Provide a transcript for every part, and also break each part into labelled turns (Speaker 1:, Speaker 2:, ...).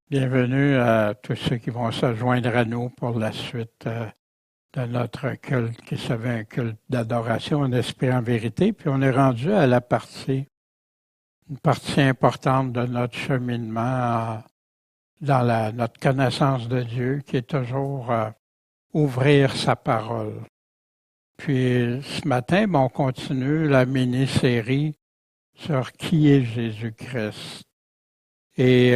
Speaker 1: Bienvenue à tous ceux qui vont se joindre à nous pour la suite de notre culte qui se veut un culte d'adoration en esprit en vérité. Puis on est rendu à une partie importante de notre cheminement dans notre connaissance de Dieu qui est toujours ouvrir sa parole. Puis ce matin, on continue la mini-série sur qui est Jésus-Christ. Et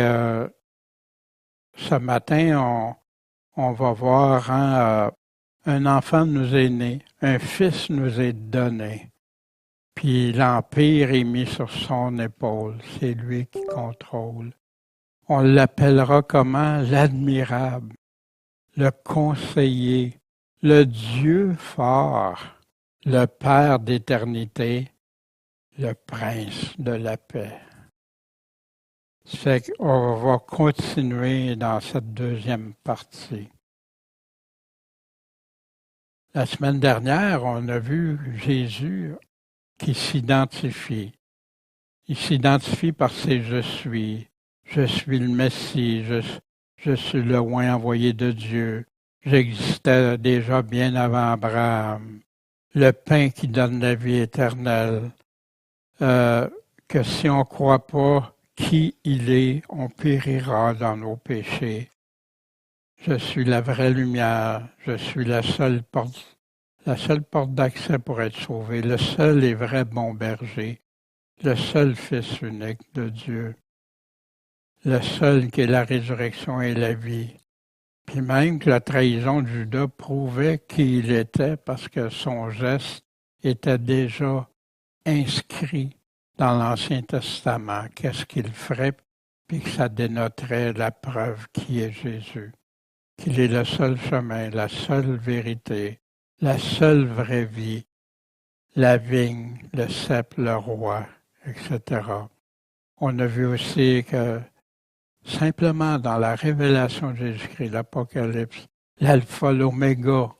Speaker 1: ce matin, on va voir un enfant nous est né, un fils nous est donné, puis l'empire est mis sur son épaule, c'est lui qui contrôle. On l'appellera comment? L'admirable, le conseiller, le Dieu fort, le Père d'éternité, le Prince de la paix. C'est qu'on va continuer dans cette deuxième partie. La semaine dernière, on a vu Jésus qui s'identifie. Il s'identifie par ses « je suis ». Je suis le Messie, je suis le oint envoyé de Dieu. J'existais déjà bien avant Abraham. Le pain qui donne la vie éternelle. Que si on ne croit pas qui il est, on périra dans nos péchés. Je suis la vraie lumière, je suis la seule porte d'accès pour être sauvé, le seul et vrai bon berger, le seul Fils unique de Dieu, le seul qui est la résurrection et la vie. Puis même que la trahison de Judas prouvait qui il était parce que son geste était déjà inscrit dans l'Ancien Testament, qu'est-ce qu'il ferait, puis que ça dénoterait la preuve qui est Jésus, qu'il est le seul chemin, la seule vérité, la seule vraie vie, la vigne, le cep, le roi, etc. On a vu aussi que simplement dans la révélation de Jésus-Christ, l'Apocalypse, l'alpha, l'oméga,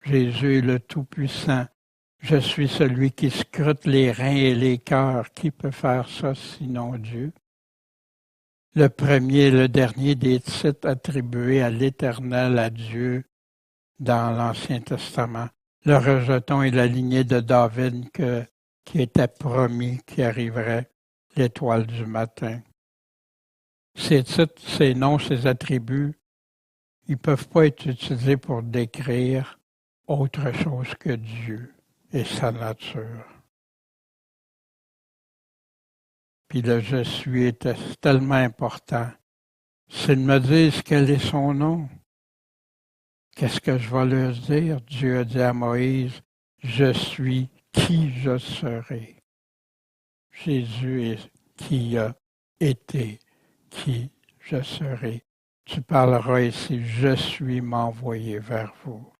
Speaker 1: Jésus est le Tout-Puissant. Je suis celui qui scrute les reins et les cœurs. Qui peut faire ça sinon Dieu? Le premier et le dernier des titres attribués à l'Éternel, à Dieu, dans l'Ancien Testament. Le rejeton et la lignée de David qui était promis, qui arriverait, l'étoile du matin. Ces titres, ces noms, ces attributs, ils ne peuvent pas être utilisés pour décrire autre chose que Dieu et sa nature. Puis le « je suis » était tellement important. S'ils me disent quel est son nom, qu'est-ce que je vais leur dire? Dieu a dit à Moïse, « Je suis qui je serai. » Jésus est qui a été, qui je serai. Tu parleras ici, « Je suis m'envoyer vers vous. »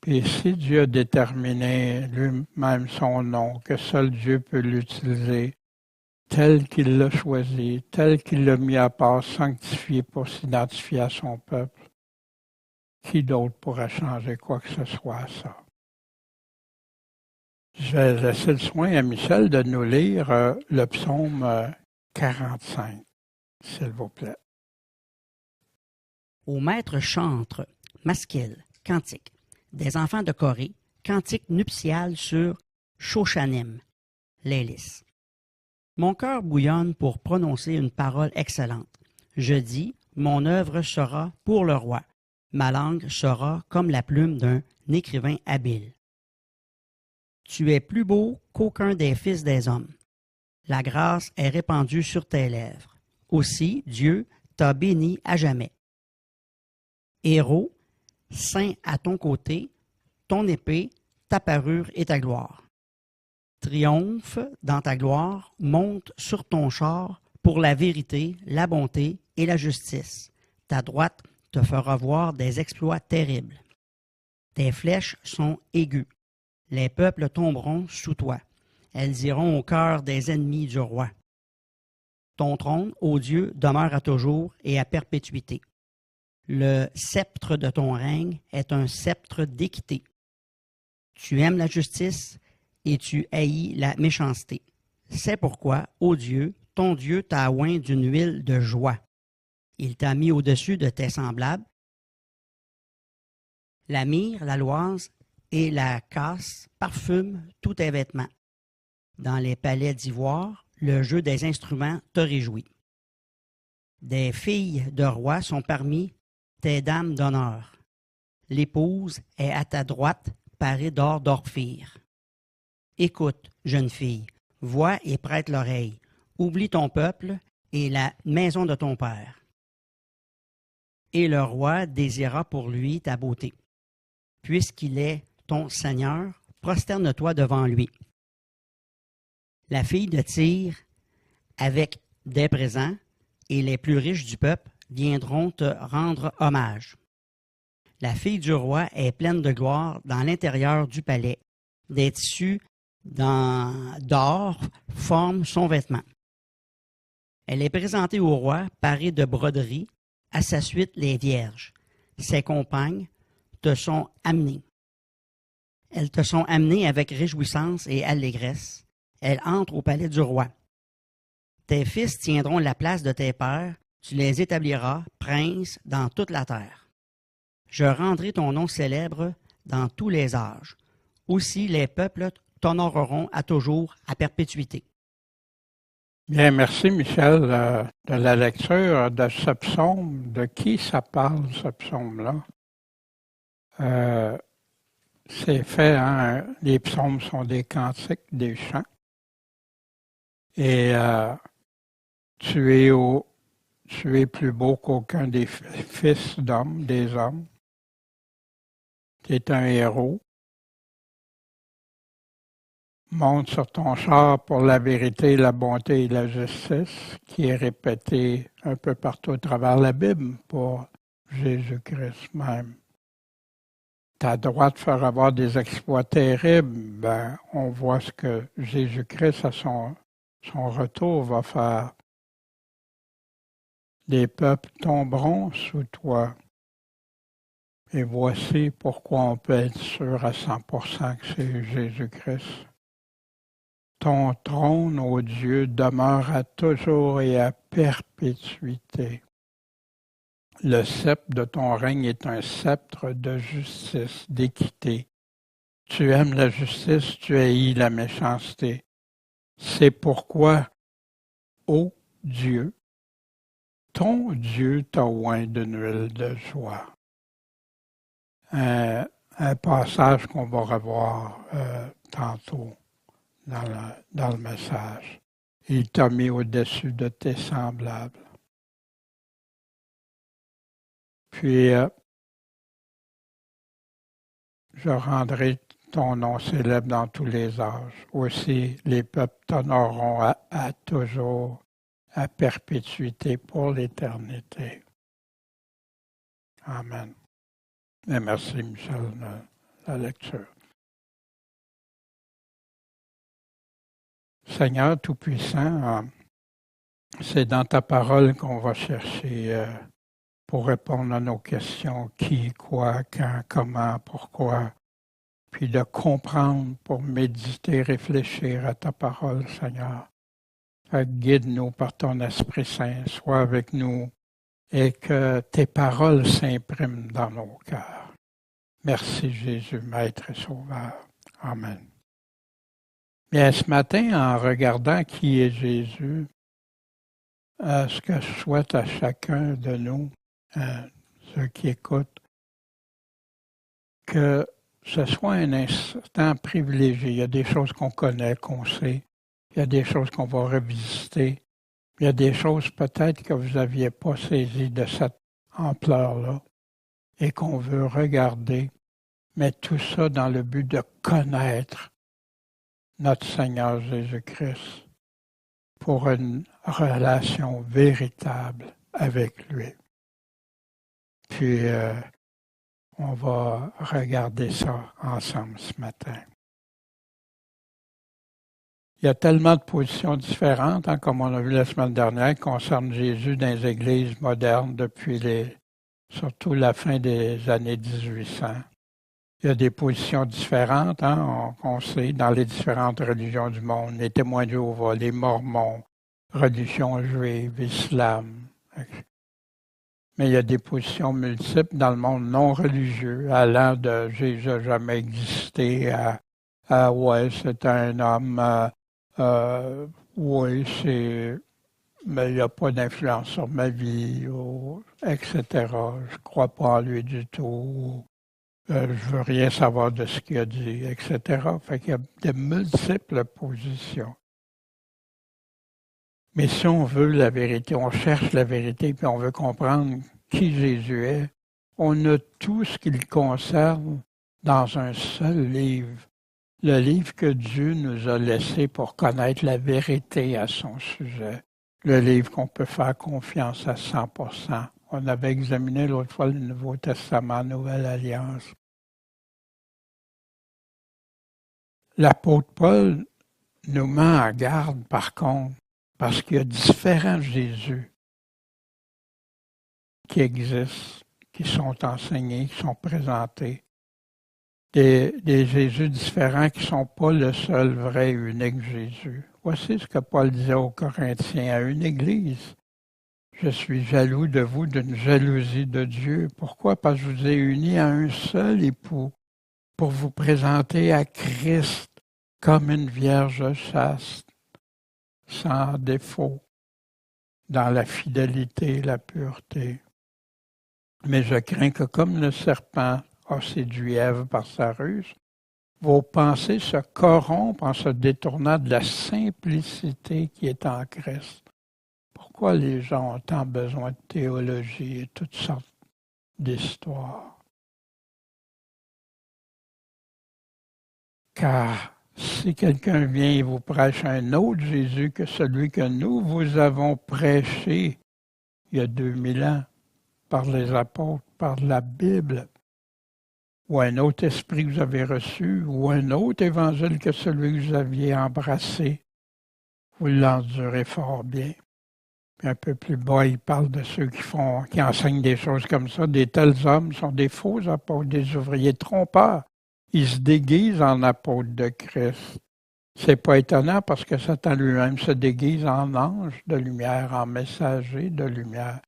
Speaker 1: Puis si Dieu a déterminé lui-même son nom, que seul Dieu peut l'utiliser, tel qu'il l'a choisi, tel qu'il l'a mis à part, sanctifié pour s'identifier à son peuple, qui d'autre pourra changer quoi que ce soit à ça? Je vais laisser le soin à Michel de nous lire le psaume 45, s'il vous plaît.
Speaker 2: Au maître chantre, Maskil, cantique. Des enfants de Corée, cantique nuptial sur Shoshanim, l'hélice. Mon cœur bouillonne pour prononcer une parole excellente. Je dis, mon œuvre sera pour le roi. Ma langue sera comme la plume d'un écrivain habile. Tu es plus beau qu'aucun des fils des hommes. La grâce est répandue sur tes lèvres. Aussi, Dieu t'a béni à jamais. Héros, saint à ton côté, ton épée, ta parure et ta gloire. Triomphe dans ta gloire, monte sur ton char pour la vérité, la bonté et la justice. Ta droite te fera voir des exploits terribles. Tes flèches sont aiguës. Les peuples tomberont sous toi. Elles iront au cœur des ennemis du roi. Ton trône, ô Dieu, demeure à toujours et à perpétuité. Le sceptre de ton règne est un sceptre d'équité. Tu aimes la justice et tu haïs la méchanceté. C'est pourquoi, ô Dieu, ton Dieu t'a oint d'une huile de joie. Il t'a mis au-dessus de tes semblables. La myrrhe, l'aloise et la casse parfument tous tes vêtements. Dans les palais d'ivoire, le jeu des instruments te réjouit. Des filles de rois sont parmi tes dames d'honneur. L'épouse est à ta droite, parée d'or d'Orphir. Écoute, jeune fille, vois et prête l'oreille. Oublie ton peuple et la maison de ton père. Et le roi désira pour lui ta beauté. Puisqu'il est ton Seigneur, prosterne-toi devant lui. La fille de Tyr, avec des présents, et les plus riches du peuple viendront te rendre hommage. La fille du roi est pleine de gloire dans l'intérieur du palais. Des tissus d'or forment son vêtement. Elle est présentée au roi parée de broderies, à sa suite les vierges. Ses compagnes te sont amenées. Elles te sont amenées avec réjouissance et allégresse. Elles entrent au palais du roi. Tes fils tiendront la place de tes pères, tu les établiras princes dans toute la terre. Je rendrai ton nom célèbre dans tous les âges. Aussi les peuples t'honoreront à toujours, à perpétuité.
Speaker 1: Bien, merci Michel de la lecture de ce psaume. De qui ça parle, ce psaume-là? C'est fait, hein? Les psaumes sont des cantiques, des chants. Et tu es plus beau qu'aucun des fils d'hommes, des hommes. Tu es un héros. Monte sur ton char pour la vérité, la bonté et la justice, qui est répété un peu partout à travers la Bible pour Jésus-Christ même. Ta droite fera avoir des exploits terribles. Ben, on voit ce que Jésus-Christ, à son retour, va faire. Les peuples tomberont sous toi. Et voici pourquoi on peut être sûr à 100% que c'est Jésus-Christ. Ton trône, ô Dieu, demeure à toujours et à perpétuité. Le sceptre de ton règne est un sceptre de justice, d'équité. Tu aimes la justice, tu haïs la méchanceté. C'est pourquoi, ô Dieu, ton Dieu t'a oint d'une huile de joie. Un passage qu'on va revoir tantôt dans le message. Il t'a mis au-dessus de tes semblables. Puis, je rendrai ton nom célèbre dans tous les âges. Aussi, les peuples t'honoreront à toujours, à perpétuité, pour l'éternité. Amen. Et merci, Michel, de la lecture. Seigneur Tout-Puissant, c'est dans ta parole qu'on va chercher pour répondre à nos questions, qui, quoi, quand, comment, pourquoi, puis de comprendre pour méditer, réfléchir à ta parole, Seigneur. Guide-nous par ton Esprit Saint, sois avec nous et que tes paroles s'impriment dans nos cœurs. Merci Jésus, Maître et Sauveur. Amen. Bien, ce matin, en regardant qui est Jésus, ce que je souhaite à chacun de nous, ceux qui écoutent, que ce soit un instant privilégié. Il y a des choses qu'on connaît, qu'on sait. Il y a des choses qu'on va revisiter. Il y a des choses peut-être que vous n'aviez pas saisies de cette ampleur-là et qu'on veut regarder. Mais tout ça dans le but de connaître notre Seigneur Jésus-Christ pour une relation véritable avec lui. Puis, on va regarder ça ensemble ce matin. Il y a tellement de positions différentes, hein, comme on a vu la semaine dernière, qui concernent Jésus dans les églises modernes depuis surtout la fin des années 1800. Il y a des positions différentes, hein, on sait, dans les différentes religions du monde, les témoins de Jéhovah, les Mormons, religion juive, islam. Mais il y a des positions multiples dans le monde non religieux, allant de Jésus n'a jamais existé à ouais, c'est un homme, oui, mais il n'y a pas d'influence sur ma vie, etc. Je ne crois pas en lui du tout. Je veux rien savoir de ce qu'il a dit, etc. Fait qu'il y a de multiples positions. Mais si on veut la vérité, on cherche la vérité, puis on veut comprendre qui Jésus est, on a tout ce qui le concerne dans un seul livre. Le livre que Dieu nous a laissé pour connaître la vérité à son sujet. Le livre qu'on peut faire confiance à 100%. On avait examiné l'autre fois le Nouveau Testament, Nouvelle Alliance. L'apôtre Paul nous met en garde, par contre, parce qu'il y a différents Jésus qui existent, qui sont enseignés, qui sont présentés. Des Jésus différents qui ne sont pas le seul vrai et unique Jésus. Voici ce que Paul disait aux Corinthiens, à une église. Je suis jaloux de vous d'une jalousie de Dieu. Pourquoi? Parce que je vous ai unis à un seul époux pour vous présenter à Christ comme une vierge chaste, sans défaut, dans la fidélité et la pureté. Mais je crains que comme le serpent a séduit Ève par sa ruse, vos pensées se corrompent en se détournant de la simplicité qui est en Christ. Pourquoi les gens ont tant besoin de théologie et toutes sortes d'histoires? Car si quelqu'un vient et vous prêche un autre Jésus que celui que nous vous avons prêché il y a 2000 ans par les apôtres, par la Bible, ou un autre esprit que vous avez reçu, ou un autre évangile que celui que vous aviez embrassé, vous l'endurez fort bien. Puis un peu plus bas, il parle de ceux qui enseignent des choses comme ça. Des tels hommes sont des faux apôtres, des ouvriers trompeurs. Ils se déguisent en apôtres de Christ. C'est pas étonnant parce que Satan lui-même se déguise en ange de lumière, en messager de lumière.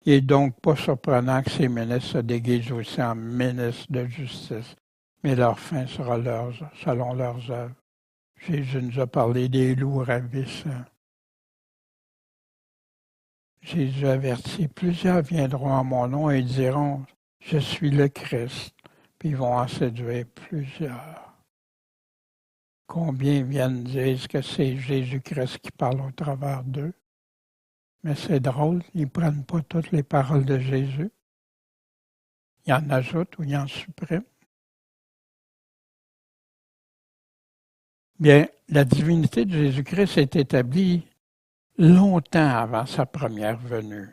Speaker 1: Il n'est donc pas surprenant que ces ministres se déguisent aussi en ministres de justice. Mais leur fin sera selon leurs œuvres. Jésus nous a parlé des loups ravissants. Jésus avertit, plusieurs viendront en mon nom et diront, je suis le Christ, puis ils vont en séduire plusieurs. Combien viennent dire que c'est Jésus-Christ qui parle au travers d'eux? Mais c'est drôle, ils ne prennent pas toutes les paroles de Jésus. Ils en ajoutent ou ils en suppriment. Bien, la divinité de Jésus-Christ est établie longtemps avant sa première venue.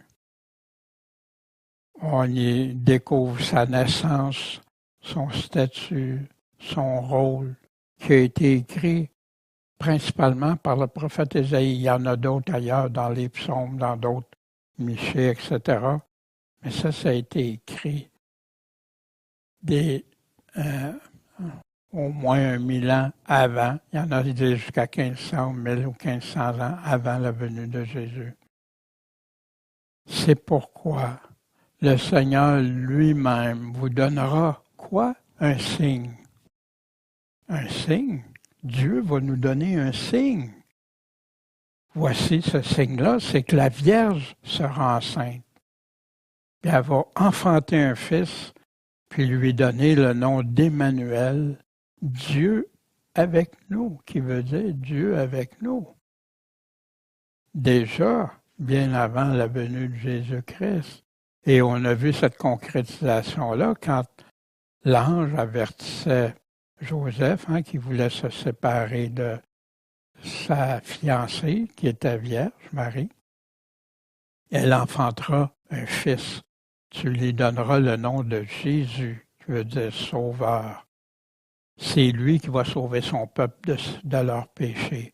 Speaker 1: On y découvre sa naissance, son statut, son rôle, qui a été écrit principalement par le prophète Ésaïe. Il y en a d'autres ailleurs, dans les psaumes, dans d'autres Michée, etc. Mais ça a été écrit au moins 1000 ans avant. Il y en a qui disent jusqu'à 1500, 1000 ou 1500 ans avant la venue de Jésus. C'est pourquoi le Seigneur lui-même vous donnera quoi? Un signe. Un signe? Dieu va nous donner un signe. Voici ce signe-là, c'est que la Vierge sera enceinte. Puis elle va enfanter un fils, puis lui donner le nom d'Emmanuel, Dieu avec nous, qui veut dire Dieu avec nous. Déjà, bien avant la venue de Jésus-Christ. Et on a vu cette concrétisation-là quand l'ange avertissait Joseph, qui voulait se séparer de sa fiancée, qui était vierge, Marie. Elle enfantera un fils. Tu lui donneras le nom de Jésus, qui veut dire sauveur. C'est lui qui va sauver son peuple de leurs péchés.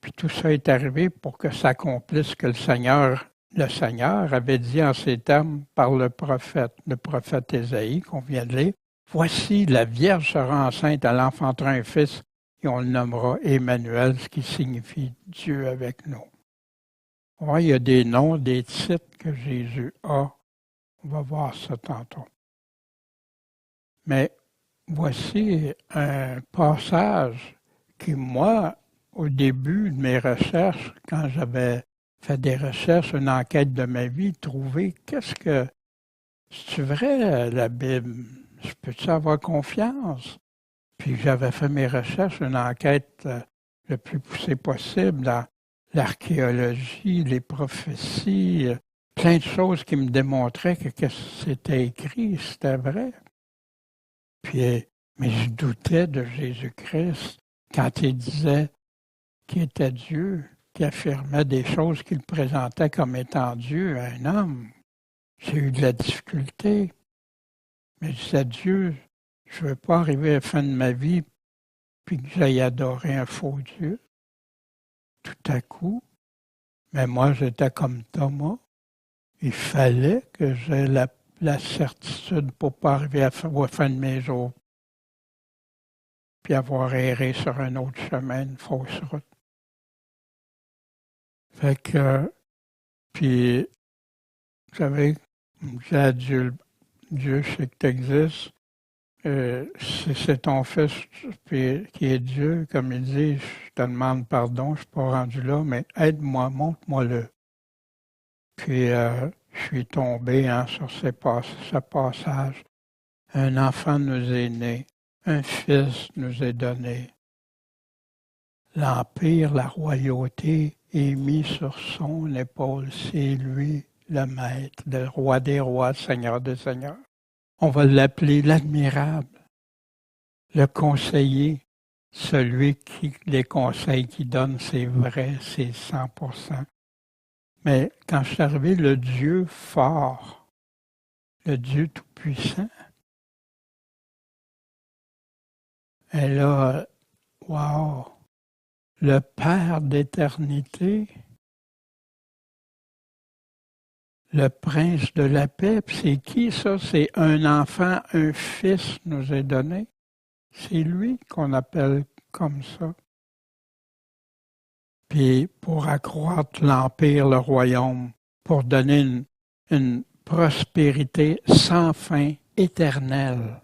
Speaker 1: Puis tout ça est arrivé pour que s'accomplisse ce que le Seigneur avait dit en ces termes par le prophète Ésaïe, qu'on vient de lire. Voici, la Vierge sera enceinte, elle enfantera un fils, et on le nommera Emmanuel, ce qui signifie Dieu avec nous. Ouais, il y a des noms, des titres que Jésus a. On va voir ça tantôt. Mais voici un passage qui, moi, au début de mes recherches, quand j'avais fait des recherches, une enquête de ma vie, trouvé qu'est-ce que c'est vrai la Bible? Je peux-tu avoir confiance? Puis j'avais fait mes recherches, une enquête le plus poussée possible dans l'archéologie, les prophéties, plein de choses qui me démontraient que ce que c'était écrit, c'était vrai. Puis, mais je doutais de Jésus-Christ quand il disait qu'il était Dieu, qu'il affirmait des choses qu'il présentait comme étant Dieu à un homme. J'ai eu de la difficulté. Mais je disais, Dieu, je ne veux pas arriver à la fin de ma vie puis que j'aille adorer un faux Dieu. Tout à coup, mais moi j'étais comme Thomas. Il fallait que j'aie la certitude pour ne pas arriver à la fin de mes jours puis avoir erré sur un autre chemin, une fausse route. Fait que, puis, vous savez, j'ai à Dieu, Dieu, je sais que tu existes. Si c'est ton fils qui est Dieu, comme il dit, je te demande pardon, je ne suis pas rendu là, mais aide-moi, montre-moi-le. Puis je suis tombé sur ce passage. Un enfant nous est né, un fils nous est donné. L'empire, la royauté est mis sur son épaule. C'est lui le maître, le roi des rois, Seigneur des seigneurs. On va l'appeler l'admirable, le conseiller, celui qui, les conseils qu'il donne, c'est vrai, c'est 100%. Mais quand je suis arrivé, le Dieu fort, le Dieu tout-puissant, et là, wow, le Père d'éternité, le Prince de la paix, c'est qui ça? C'est un enfant, un fils nous est donné. C'est lui qu'on appelle comme ça. Puis pour accroître l'empire, le royaume, pour donner une prospérité sans fin, éternelle.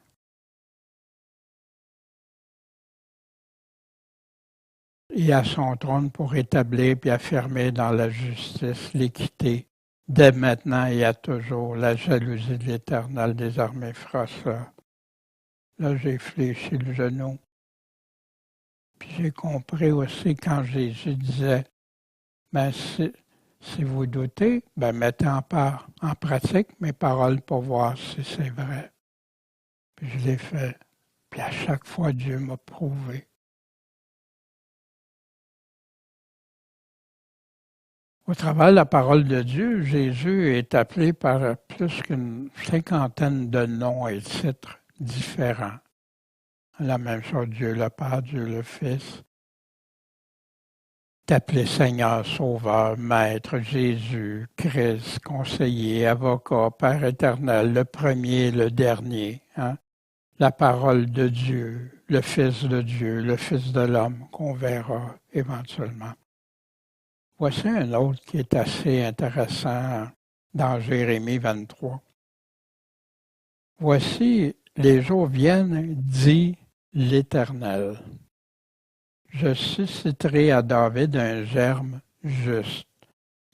Speaker 1: Et à son trône pour établir puis affirmer dans la justice, l'équité, dès maintenant et à toujours, la jalousie de l'Éternel des armées fera ça. Là, j'ai fléchi le genou. Puis j'ai compris aussi quand Jésus disait, ben si vous doutez, ben mettez en pratique mes paroles pour voir si c'est vrai. Puis je l'ai fait. Puis à chaque fois, Dieu m'a prouvé. Au travers de la parole de Dieu, Jésus est appelé par plus qu'une cinquantaine de noms et titres différents. La même chose, Dieu le Père, Dieu le Fils. T'appeler Seigneur, Sauveur, Maître, Jésus, Christ, Conseiller, Avocat, Père éternel, le premier, le dernier. Hein? La parole de Dieu, le Fils de Dieu, le Fils de l'homme qu'on verra éventuellement. Voici un autre qui est assez intéressant dans Jérémie 23. Voici, les jours viennent, dit l'Éternel. Je susciterai à David un germe juste.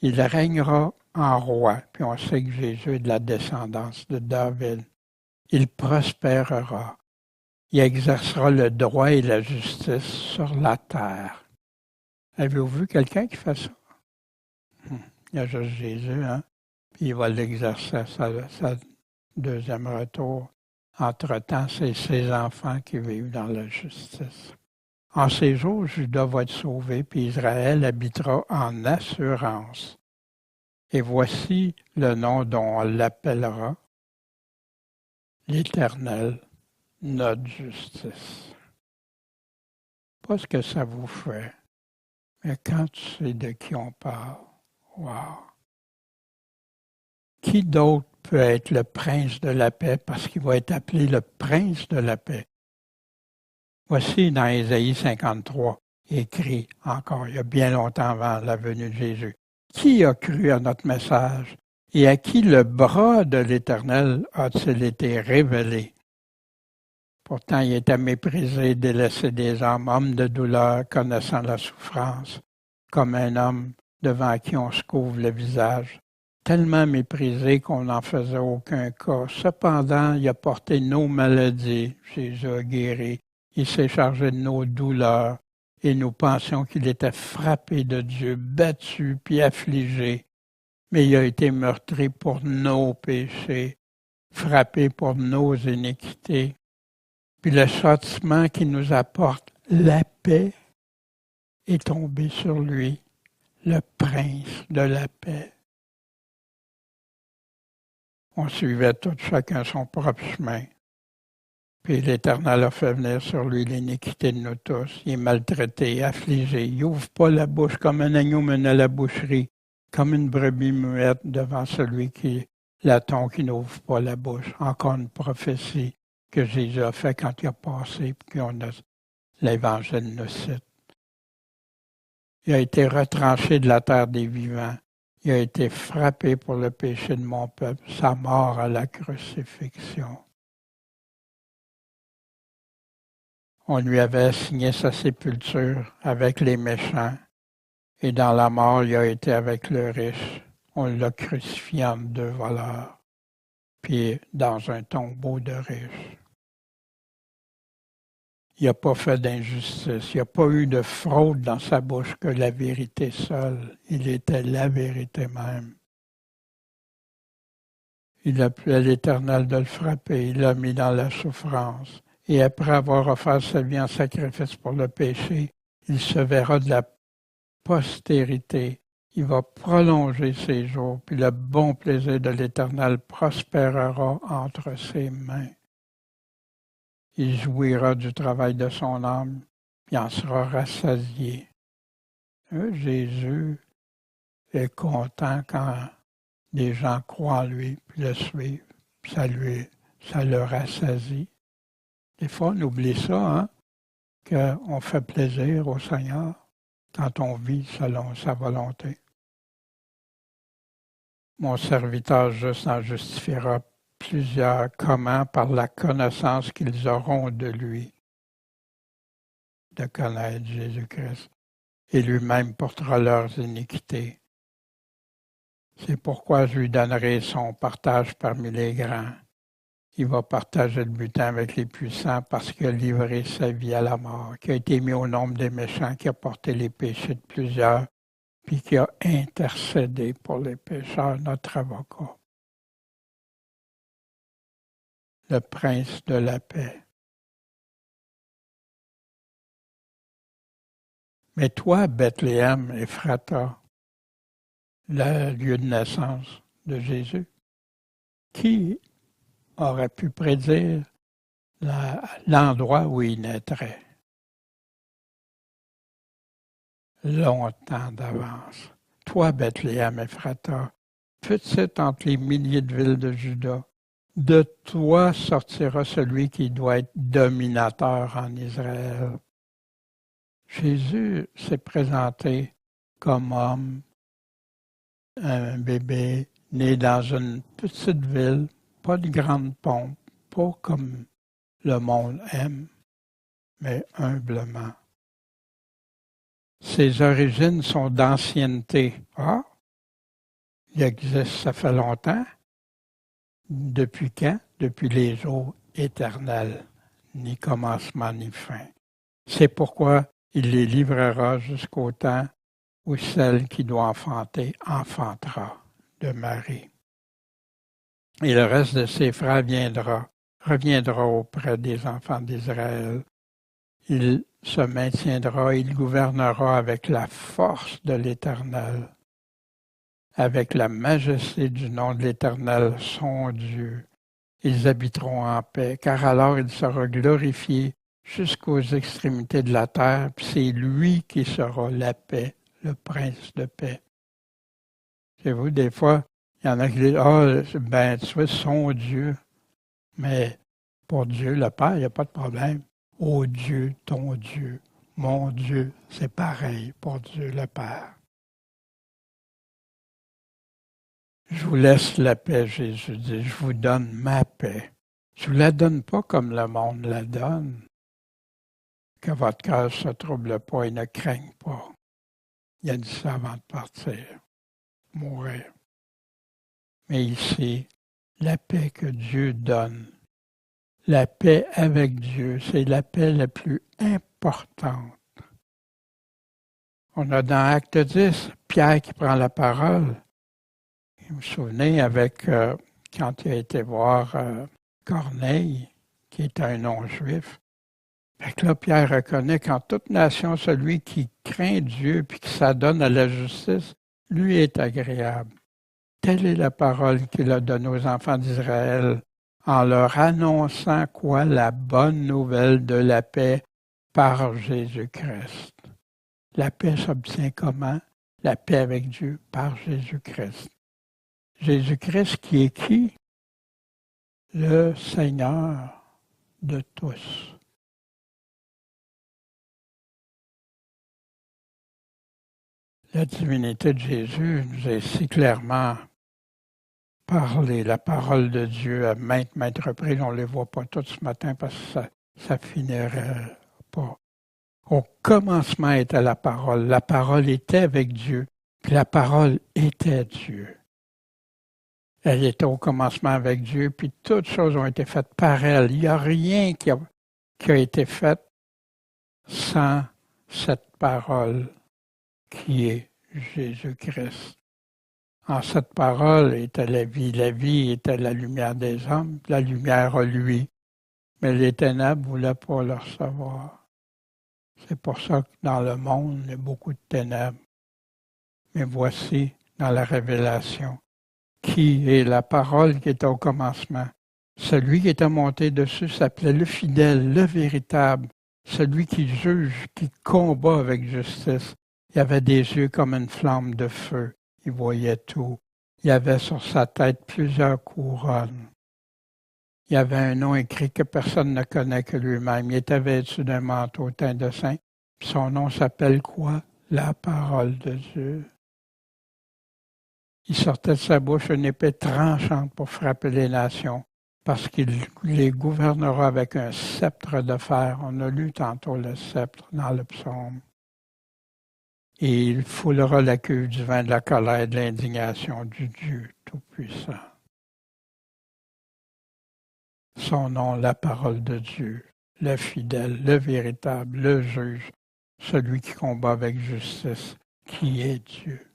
Speaker 1: Il régnera en roi. Puis on sait que Jésus est de la descendance de David. Il prospérera. Il exercera le droit et la justice sur la terre. Avez-vous vu quelqu'un qui fait ça? Il y a juste Jésus, hein? Puis il va l'exercer à sa deuxième retour. Entre-temps, c'est ses enfants qui vivent dans la justice. En ces jours, Juda va être sauvé, puis Israël habitera en assurance. Et voici le nom dont on l'appellera, l'Éternel, notre justice. Pas ce que ça vous fait, mais quand tu sais de qui on parle, wow! Qui d'autre peut être le prince de la paix parce qu'il va être appelé le prince de la paix? Voici dans Ésaïe 53, écrit encore il y a bien longtemps avant la venue de Jésus. Qui a cru à notre message? Et à qui le bras de l'Éternel a-t-il été révélé? Pourtant, il était méprisé, délaissé des hommes, homme de douleur, connaissant la souffrance, comme un homme devant qui on se couvre le visage, tellement méprisé qu'on n'en faisait aucun cas. Cependant, il a porté nos maladies, Jésus a guéri, il s'est chargé de nos douleurs, et nous pensions qu'il était frappé de Dieu, battu puis affligé, mais il a été meurtri pour nos péchés, frappé pour nos iniquités. Puis le châtiment qui nous apporte la paix est tombé sur lui, le prince de la paix. On suivait tout chacun son propre chemin. Puis l'Éternel a fait venir sur lui l'iniquité de nous tous. Il est maltraité, affligé. Il n'ouvre pas la bouche comme un agneau mené à la boucherie, comme une brebis muette devant celui qui l'attend, qui n'ouvre pas la bouche. Encore une prophétie que Jésus a fait quand il a passé, puis l'Évangile nous cite. Il a été retranché de la terre des vivants. Il a été frappé pour le péché de mon peuple, sa mort à la crucifixion. On lui avait assigné sa sépulture avec les méchants, et dans la mort, il a été avec le riche. On l'a crucifié entre deux voleurs, puis dans un tombeau de riches. Il n'a pas fait d'injustice, il n'y a pas eu de fraude dans sa bouche que la vérité seule. Il était la vérité même. Il a plu à l'Éternel de le frapper, il l'a mis dans la souffrance. Et après avoir offert sa vie en sacrifice pour le péché, il se verra de la postérité. Il va prolonger ses jours, puis le bon plaisir de l'Éternel prospérera entre ses mains. Il jouira du travail de son âme, puis en sera rassasié. Jésus est content quand les gens croient en lui, puis le suivent, puis ça le rassasie. Des fois, on oublie ça, hein, qu'on fait plaisir au Seigneur quand on vit selon sa volonté. Mon serviteur juste en justifiera plusieurs. Comment? Par la connaissance qu'ils auront de lui, de connaître Jésus-Christ. Et lui-même portera leurs iniquités. C'est pourquoi je lui donnerai son partage parmi les grands. Il va partager le butin avec les puissants parce qu'il a livré sa vie à la mort, qui a été mis au nombre des méchants, qui a porté les péchés de plusieurs, puis qui a intercédé pour les pécheurs, notre avocat. Le prince de la paix. Mais toi, Bethléem, Ephrata, le lieu de naissance de Jésus, qui aurait pu prédire l'endroit où il naîtrait? Longtemps d'avance. Toi, Bethléem, Ephrata, petite entre les milliers de villes de Juda, de toi sortira celui qui doit être dominateur en Israël. Jésus s'est présenté comme homme, un bébé né dans une petite ville, pas de grande pompe, pas comme le monde aime, mais humblement. Ses origines sont d'ancienneté. Ah, il existe, ça fait longtemps. Depuis quand? Depuis les jours éternels, ni commencement ni fin. C'est pourquoi il les livrera jusqu'au temps où celle qui doit enfanter enfantera de Marie. Et le reste de ses frères reviendra auprès des enfants d'Israël. Il se maintiendra, il gouvernera avec la force de l'Éternel, avec la majesté du nom de l'Éternel, son Dieu. Ils habiteront en paix, car alors il sera glorifié jusqu'aux extrémités de la terre, puis c'est lui qui sera la paix, le prince de paix. C'est vous, des fois, il y en a qui disent, tu es son Dieu. Mais pour Dieu, le Père, il n'y a pas de problème. Ô Dieu, ton Dieu, mon Dieu, c'est pareil pour Dieu le Père. Je vous laisse la paix, Jésus dit, je vous donne ma paix. Je ne vous la donne pas comme le monde la donne. Que votre cœur ne se trouble pas et ne craigne pas. Il a dit ça avant de partir, mourir. Mais ici, la paix que Dieu donne, la paix avec Dieu, c'est la paix la plus importante. On a dans Acte 10, Pierre qui prend la parole. Vous vous souvenez, quand il a été voir Corneille, qui était un non-juif. Fait que là, Pierre reconnaît qu'en toute nation, celui qui craint Dieu puis qui s'adonne à la justice, lui est agréable. Telle est la parole qu'il a donnée aux enfants d'Israël en leur annonçant quoi? La bonne nouvelle de la paix par Jésus-Christ. La paix s'obtient comment? La paix avec Dieu par Jésus-Christ. Jésus-Christ qui est qui? Le Seigneur de tous. La divinité de Jésus nous a si clairement parlé, la parole de Dieu à maintes reprises. On ne les voit pas toutes ce matin parce que ça finirait pas. Au commencement était la parole était avec Dieu, puis la parole était Dieu. Elle était au commencement avec Dieu, puis toutes choses ont été faites par elle. Il n'y a rien qui a été fait sans cette parole qui est Jésus-Christ. En cette parole était la vie était la lumière des hommes, la lumière a lui, mais les ténèbres ne voulaient pas le recevoir. C'est pour ça que dans le monde, il y a beaucoup de ténèbres. Mais voici, dans la révélation, qui est la parole qui était au commencement. Celui qui était monté dessus s'appelait le fidèle, le véritable, celui qui juge, qui combat avec justice. Il avait des yeux comme une flamme de feu. Il voyait tout. Il avait sur sa tête plusieurs couronnes. Il y avait un nom écrit que personne ne connaît que lui-même. Il était vêtu d'un manteau teint de saint. Son nom s'appelle quoi? La parole de Dieu. Il sortait de sa bouche une épée tranchante pour frapper les nations, parce qu'il les gouvernera avec un sceptre de fer. On a lu tantôt le sceptre dans le psaume. Et il foulera la cuve du vin de la colère et de l'indignation du Dieu Tout-Puissant. Son nom, la parole de Dieu, le fidèle, le véritable, le juge, celui qui combat avec justice, qui est Dieu.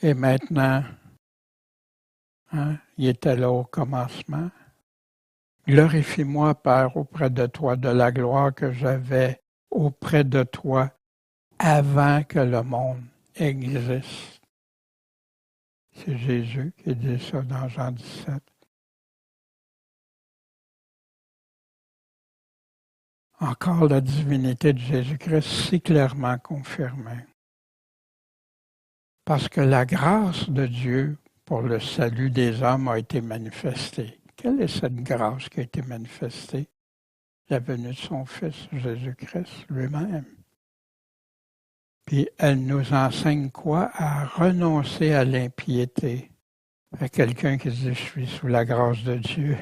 Speaker 1: Et maintenant, il était là au commencement. Glorifie-moi, Père, auprès de toi, de la gloire que j'avais auprès de toi avant que le monde existe. C'est Jésus qui dit ça dans Jean 17. Encore la divinité de Jésus-Christ si clairement confirmée. Parce que la grâce de Dieu pour le salut des hommes a été manifestée. Quelle est cette grâce qui a été manifestée? La venue de son Fils, Jésus-Christ lui-même. Puis elle nous enseigne quoi? À renoncer à l'impiété. À quelqu'un qui dit « je suis sous la grâce de Dieu »,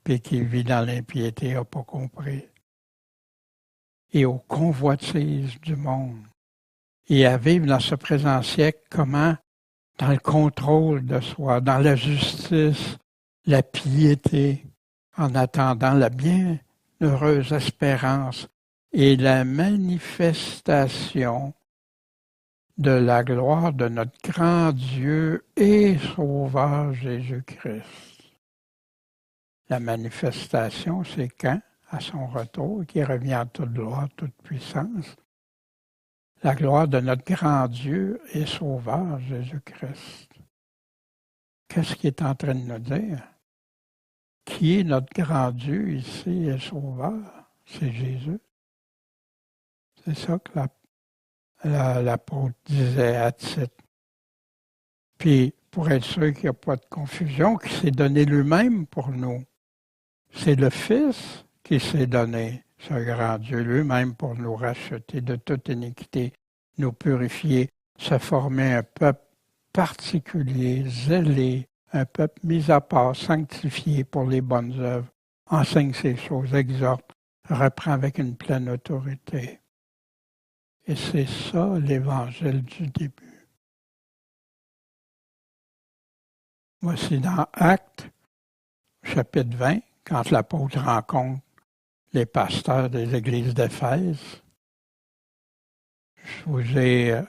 Speaker 1: puis qui vit dans l'impiété, n'a pas compris. Et aux convoitises du monde. Et à vivre dans ce présent siècle, comment? Dans le contrôle de soi, dans la justice, la piété, en attendant la bienheureuse espérance et la manifestation de la gloire de notre grand Dieu et Sauveur Jésus-Christ. La manifestation, c'est quand? À son retour, qui revient en toute gloire, toute puissance. La gloire de notre grand Dieu et Sauveur Jésus-Christ. Qu'est-ce qu'il est en train de nous dire? Qui est notre grand Dieu ici et Sauveur? C'est Jésus. C'est ça que l'apôtre disait à Tite. Puis, pour être sûr qu'il n'y a pas de confusion, qui s'est donné lui-même pour nous. C'est le Fils qui s'est donné, ce grand Dieu lui-même, pour nous racheter de toute iniquité, nous purifier, se former un peuple particulier, zélé, un peuple mis à part, sanctifié pour les bonnes œuvres, enseigne ces choses, exhorte, reprend avec une pleine autorité. Et c'est ça l'évangile du début. Voici dans Actes, chapitre 20, quand l'apôtre rencontre les pasteurs des églises d'Éphèse. Je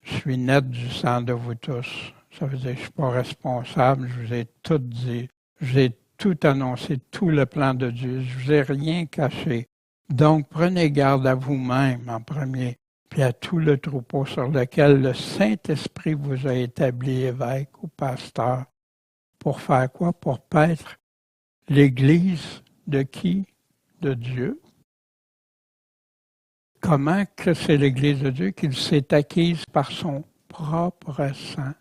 Speaker 1: suis net du sang de vous tous. Ça veut dire que je ne suis pas responsable, je vous ai tout dit, je vous ai tout annoncé, tout le plan de Dieu, je ne vous ai rien caché. Donc prenez garde à vous-même en premier, puis à tout le troupeau sur lequel le Saint-Esprit vous a établi évêque ou pasteur. Pour faire quoi? Pour paître l'Église de qui? De Dieu. Comment que c'est l'Église de Dieu qu'il s'est acquise par son propre sang?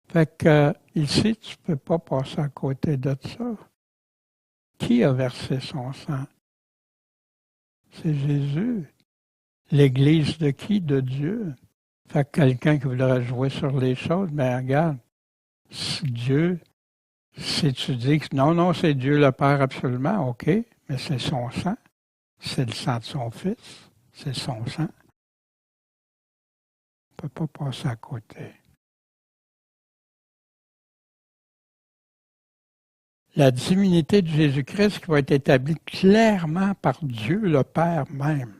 Speaker 1: Fait que ici, tu ne peux pas passer à côté de ça. Qui a versé son sang? C'est Jésus. L'Église de qui? De Dieu. Fait que quelqu'un qui voudrait jouer sur les choses, mais regarde, Dieu, si tu dis que non, c'est Dieu le Père absolument, OK, mais c'est son sang. C'est le sang de son Fils. C'est son sang. On ne peut pas passer à côté. La divinité de Jésus-Christ qui va être établie clairement par Dieu le Père même.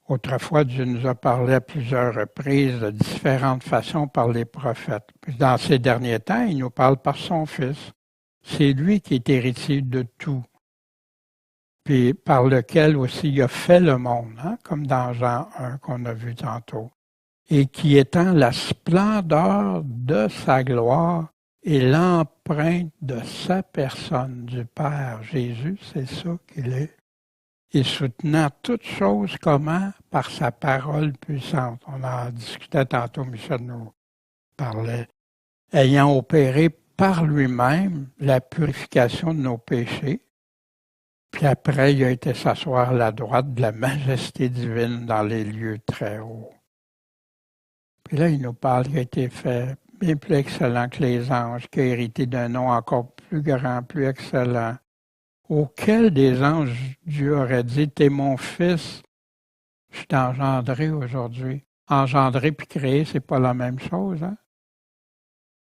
Speaker 1: Autrefois, Dieu nous a parlé à plusieurs reprises de différentes façons par les prophètes. Puis dans ces derniers temps, il nous parle par son Fils. C'est lui qui est héritier de tout. Puis par lequel aussi il a fait le monde, comme dans Jean 1 qu'on a vu tantôt. Et qui étant la splendeur de sa gloire et l'empreinte de sa personne, du Père Jésus, c'est ça qu'il est. Et soutenant toutes choses, comment? Par sa parole puissante. On en discutait tantôt, Michel nous parlait. Ayant opéré par lui-même la purification de nos péchés, puis après, il a été s'asseoir à la droite de la majesté divine dans les lieux très hauts. Puis là, il nous parle qu'il a été fait bien plus excellent que les anges, qui a hérité d'un nom encore plus grand, plus excellent, auquel des anges Dieu aurait dit, « T'es mon fils, je t'ai engendré aujourd'hui. » Engendré puis créé, c'est pas la même chose, hein?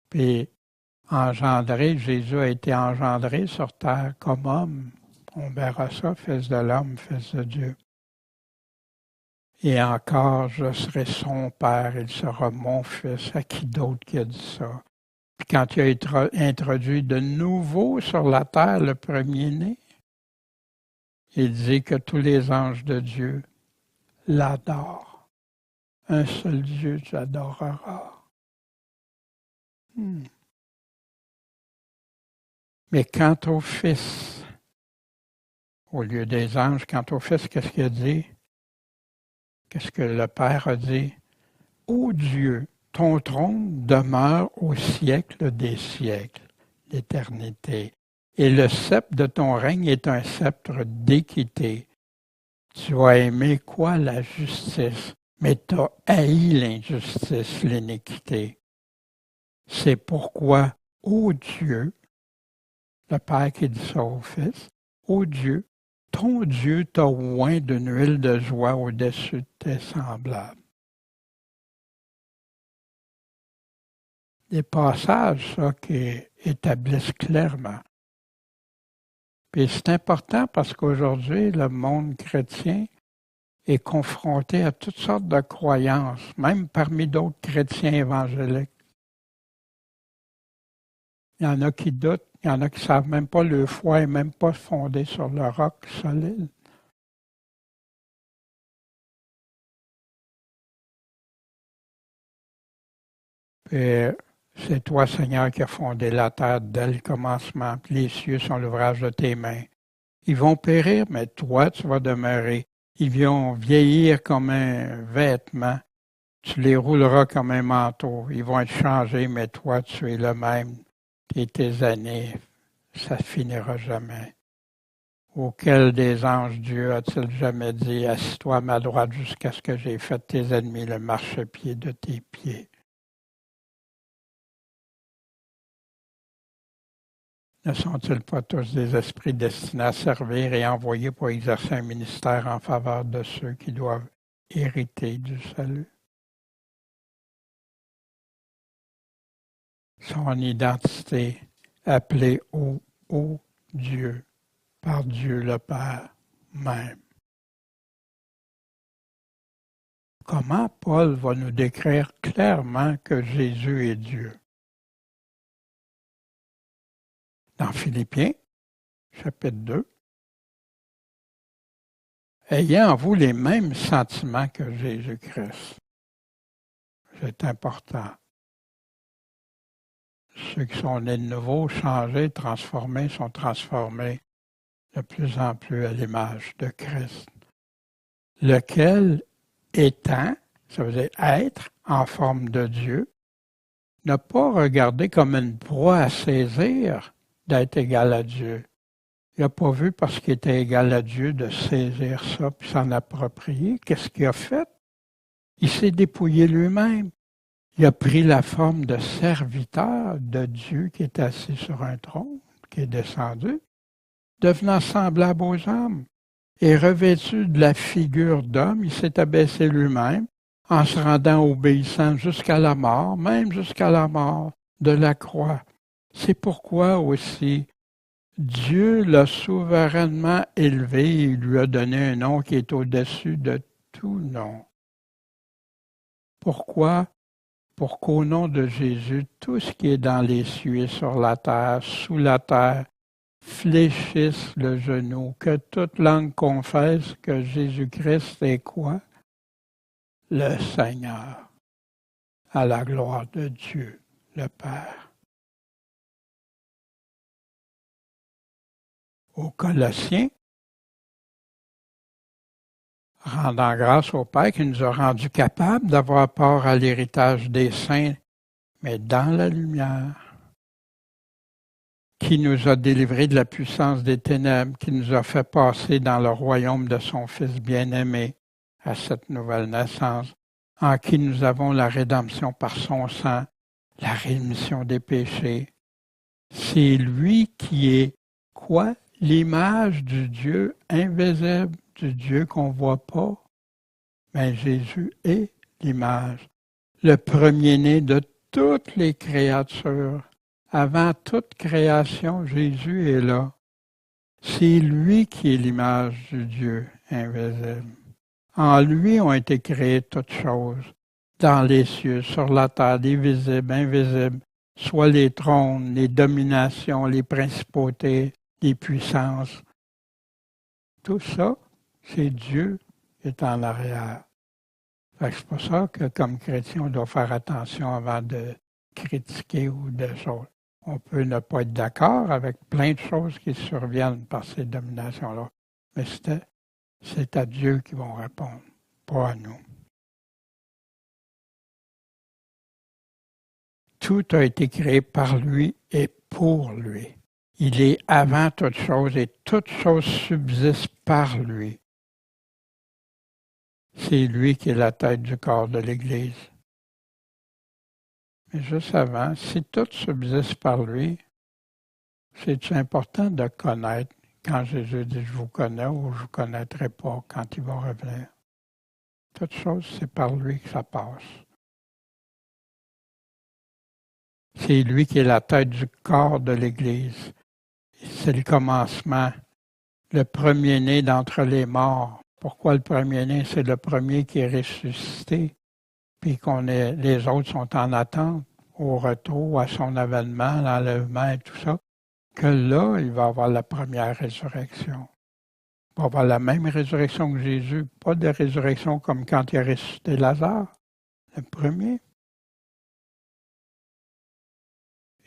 Speaker 1: Puis engendré, Jésus a été engendré sur terre comme homme. On verra ça, fils de l'homme, fils de Dieu. Et encore, je serai son père, il sera mon fils. À qui d'autre qui a dit ça? Puis quand il a introduit de nouveau sur la terre le premier-né, il dit que tous les anges de Dieu l'adorent. Un seul Dieu tu adoreras. Mais quant au Fils, au lieu des anges, quant au Fils, qu'est-ce qu'il a dit? Qu'est-ce que le Père a dit? Ô Dieu, ton trône demeure au siècle des siècles, l'éternité. Et le sceptre de ton règne est un sceptre d'équité. Tu as aimé quoi? La justice, mais tu as haï l'injustice, l'iniquité. C'est pourquoi, ô Dieu, le Père qui dit ça au Fils, ô Dieu, ton Dieu t'a oint d'une huile de joie au-dessus de tes semblables. Des passages, ça, qui établissent clairement. Puis c'est important parce qu'aujourd'hui, le monde chrétien est confronté à toutes sortes de croyances, même parmi d'autres chrétiens évangéliques. Il y en a qui doutent, il y en a qui ne savent même pas leur foi et même pas fondée sur le roc solide. Puis c'est toi, Seigneur, qui as fondé la terre dès le commencement, puis les cieux sont l'ouvrage de tes mains. Ils vont périr, mais toi, tu vas demeurer. Ils vont vieillir comme un vêtement. Tu les rouleras comme un manteau. Ils vont être changés, mais toi, tu es le même. Et tes années, ça finira jamais. Auquel des anges Dieu a-t-il jamais dit, assis-toi à ma droite jusqu'à ce que j'aie fait tes ennemis le marchepied de tes pieds. Ne sont-ils pas tous des esprits destinés à servir et envoyés pour exercer un ministère en faveur de ceux qui doivent hériter du salut? Son identité, appelée au Dieu, par Dieu le Père même. Comment Paul va nous décrire clairement que Jésus est Dieu? Dans Philippiens, chapitre 2, ayez en vous les mêmes sentiments que Jésus-Christ. C'est important. Ceux qui sont nés de nouveau, changés, transformés, sont transformés de plus en plus à l'image de Christ. Lequel étant, ça veut dire être en forme de Dieu, n'a pas regardé comme une proie à saisir d'être égal à Dieu. Il n'a pas vu parce qu'il était égal à Dieu de saisir ça puis s'en approprier. Qu'est-ce qu'il a fait? Il s'est dépouillé lui-même. Il a pris la forme de serviteur de Dieu qui est assis sur un trône, qui est descendu, devenant semblable aux hommes. Et revêtu de la figure d'homme, il s'est abaissé lui-même en se rendant obéissant jusqu'à la mort, même jusqu'à la mort de la croix. C'est pourquoi aussi Dieu l'a souverainement élevé et lui a donné un nom qui est au-dessus de tout nom. Pourquoi? Pour qu'au nom de Jésus, tout ce qui est dans les cieux et sur la terre, sous la terre, fléchisse le genou, que toute langue confesse que Jésus-Christ est quoi? Le Seigneur, à la gloire de Dieu, le Père. Aux Colossiens, rendant grâce au Père qui nous a rendus capables d'avoir part à l'héritage des saints, mais dans la lumière, qui nous a délivrés de la puissance des ténèbres, qui nous a fait passer dans le royaume de son Fils bien-aimé, à cette nouvelle naissance, en qui nous avons la rédemption par son sang, la rémission des péchés. C'est lui qui est quoi? L'image du Dieu invisible, du Dieu qu'on ne voit pas. Mais Jésus est l'image, le premier-né de toutes les créatures. Avant toute création, Jésus est là. C'est lui qui est l'image du Dieu invisible. En lui ont été créées toutes choses, dans les cieux, sur la terre, les visibles, invisibles, soit les trônes, les dominations, les principautés, les puissances. Tout ça, c'est Dieu qui est en arrière. C'est pour ça que, comme chrétien, on doit faire attention avant de critiquer ou de choses. On peut ne pas être d'accord avec plein de choses qui surviennent par ces dominations-là, mais c'est à Dieu qu'ils vont répondre, pas à nous. Tout a été créé par lui et pour lui. Il est avant toute chose et toute chose subsiste par lui. C'est lui qui est la tête du corps de l'Église. Mais juste avant, si tout subsiste par lui, c'est important de connaître quand Jésus dit « je vous connais » ou « je ne vous connaîtrai pas » quand il va revenir. Toute chose, c'est par lui que ça passe. C'est lui qui est la tête du corps de l'Église. C'est le commencement, le premier-né d'entre les morts. Pourquoi le premier-né? C'est le premier qui est ressuscité, puis les autres sont en attente au retour, à son avènement, l'enlèvement et tout ça, que là, il va avoir la première résurrection. Il va avoir la même résurrection que Jésus, pas de résurrection comme quand il a ressuscité Lazare, le premier.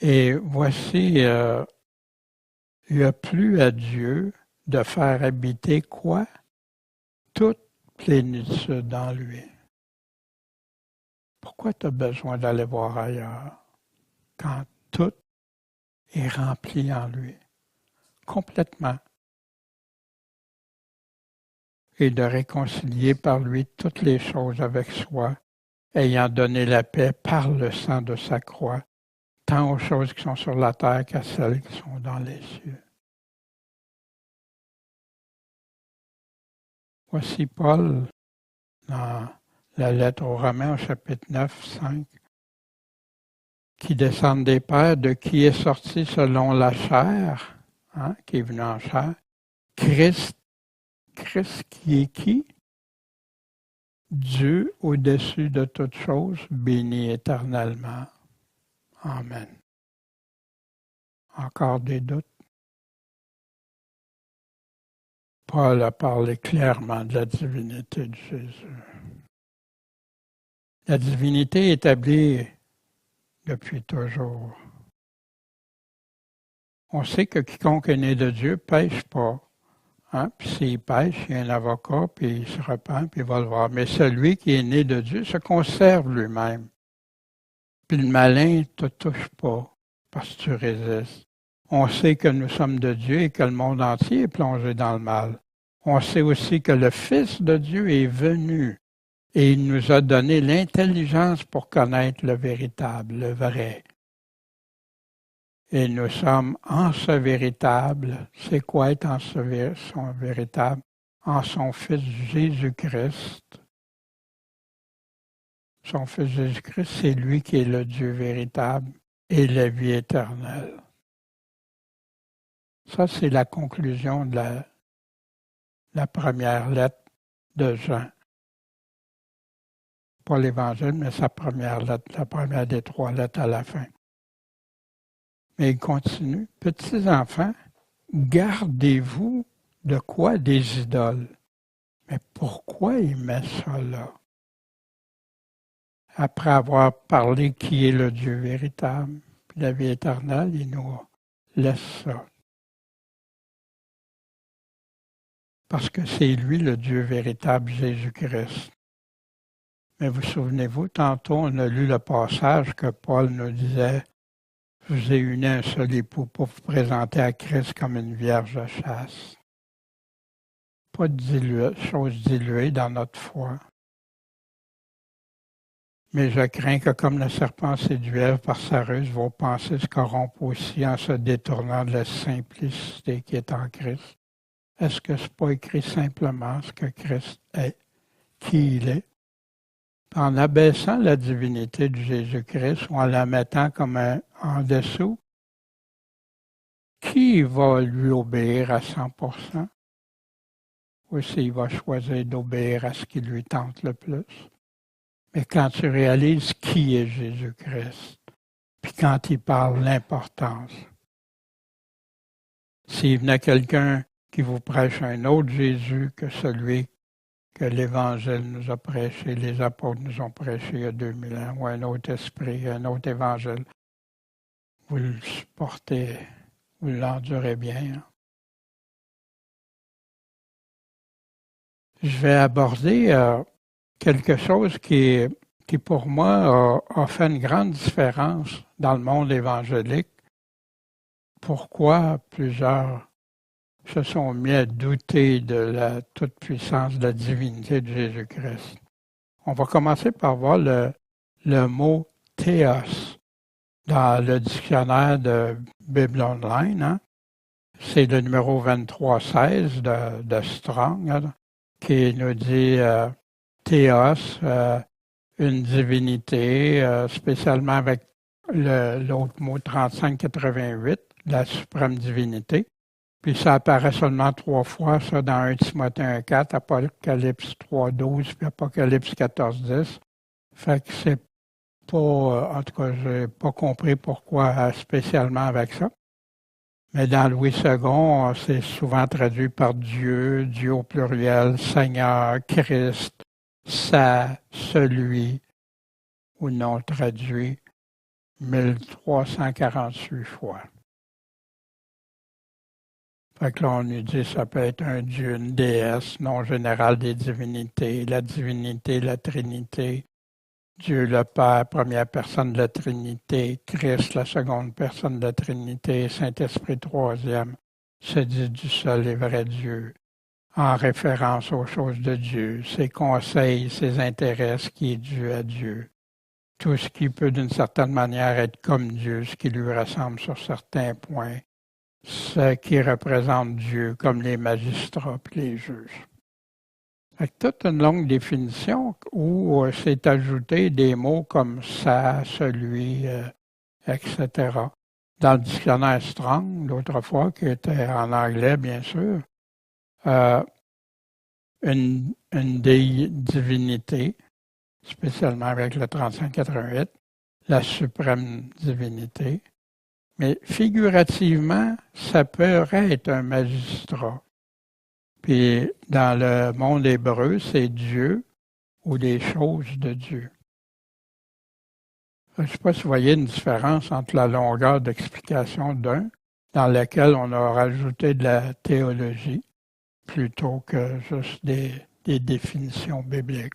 Speaker 1: Et voici, il n'y a plus à Dieu de faire habiter quoi? Toute plénitude en lui. Pourquoi tu as besoin d'aller voir ailleurs quand tout est rempli en lui? Complètement. et de réconcilier par lui toutes les choses avec soi, ayant donné la paix par le sang de sa croix, tant aux choses qui sont sur la terre qu'à celles qui sont dans les cieux. Voici Paul, dans la lettre aux Romains, au chapitre 9, 5, qui descendent des pères, de qui est sorti selon la chair, qui est venu en chair, Christ qui est qui? Dieu au-dessus de toutes choses, béni éternellement. Amen. Encore des doutes? Paul a parlé clairement de la divinité de Jésus. La divinité établie depuis toujours. On sait que quiconque est né de Dieu pêche pas. Puis s'il pêche, il y a un avocat, puis il se repent, puis il va le voir. Mais celui qui est né de Dieu se conserve lui-même. Puis le malin ne te touche pas parce que tu résistes. On sait que nous sommes de Dieu et que le monde entier est plongé dans le mal. On sait aussi que le Fils de Dieu est venu et il nous a donné l'intelligence pour connaître le véritable, le vrai. Et nous sommes en ce véritable. C'est quoi être en son véritable? En son Fils Jésus-Christ. Son Fils Jésus-Christ, c'est lui qui est le Dieu véritable et la vie éternelle. Ça, c'est la conclusion de la première lettre de Jean. Pas l'Évangile, mais sa première lettre, la première des 3 lettres à la fin. Mais il continue. Petits enfants, gardez-vous de quoi des idoles? Mais pourquoi il met ça là? Après avoir parlé qui est le Dieu véritable, puis la vie éternelle, il nous laisse ça. Parce que c'est lui le Dieu véritable, Jésus-Christ. Mais vous souvenez-vous, tantôt on a lu le passage que Paul nous disait, « Je vous ai uni un seul époux pour vous présenter à Christ comme une vierge chaste. » Pas de choses diluées dans notre foi. Mais je crains que comme le serpent séduit Ève par sa ruse, vos pensées se corrompent aussi en se détournant de la simplicité qui est en Christ. Est-ce que ce n'est pas écrit simplement ce que Christ est, qui il est? En abaissant la divinité de Jésus-Christ ou en la mettant comme en dessous, qui va lui obéir à 100%? Ou s'il va choisir d'obéir à ce qui lui tente le plus? Mais quand tu réalises qui est Jésus-Christ, puis quand il parle l'importance, s'il venait quelqu'un qui vous prêche un autre Jésus que celui que l'Évangile nous a prêché, les apôtres nous ont prêché il y a 2000 ans, ou un autre esprit, un autre Évangile, vous le supportez, vous l'endurez bien. Je vais aborder quelque chose qui pour moi a fait une grande différence dans le monde évangélique. Pourquoi plusieurs se sont mis à douter de la toute-puissance de la divinité de Jésus-Christ. On va commencer par voir le mot « théos » dans le dictionnaire de Bible Online. C'est le numéro 2316 de Strong qui nous dit théos, une divinité, spécialement avec l'autre mot 3588, la suprême divinité. Puis ça apparaît seulement 3 fois, ça, dans 1 Timothée 1,4, Apocalypse 3,12, puis Apocalypse 14,10. Fait que c'est pas, en tout cas, j'ai pas compris pourquoi spécialement avec ça. Mais dans Louis II, c'est souvent traduit par Dieu, Dieu au pluriel, Seigneur, Christ, ça, celui, ou non traduit 1348 fois. Fait que là, on nous dit que ça peut être un Dieu, une déesse, nom général des divinités, la divinité, la Trinité, Dieu le Père, première personne de la Trinité, Christ, la seconde personne de la Trinité, Saint-Esprit, troisième, se dit du seul et vrai Dieu. en référence aux choses de Dieu, ses conseils, ses intérêts, ce qui est dû à Dieu. Tout ce qui peut d'une certaine manière être comme Dieu, ce qui lui ressemble sur certains points, ce qui représente Dieu, comme les magistrats et les juges. Avec toute une longue définition où c'est ajouté des mots comme ça, celui, etc. Dans le dictionnaire Strong, l'autre fois, qui était en anglais, bien sûr, une divinité, spécialement avec le 3588, la suprême divinité. Mais figurativement, ça peut être un magistrat. Puis dans le monde hébreu, c'est Dieu ou les choses de Dieu. Je ne sais pas si vous voyez une différence entre la longueur d'explication d'un, dans laquelle on a rajouté de la théologie, plutôt que juste des définitions bibliques.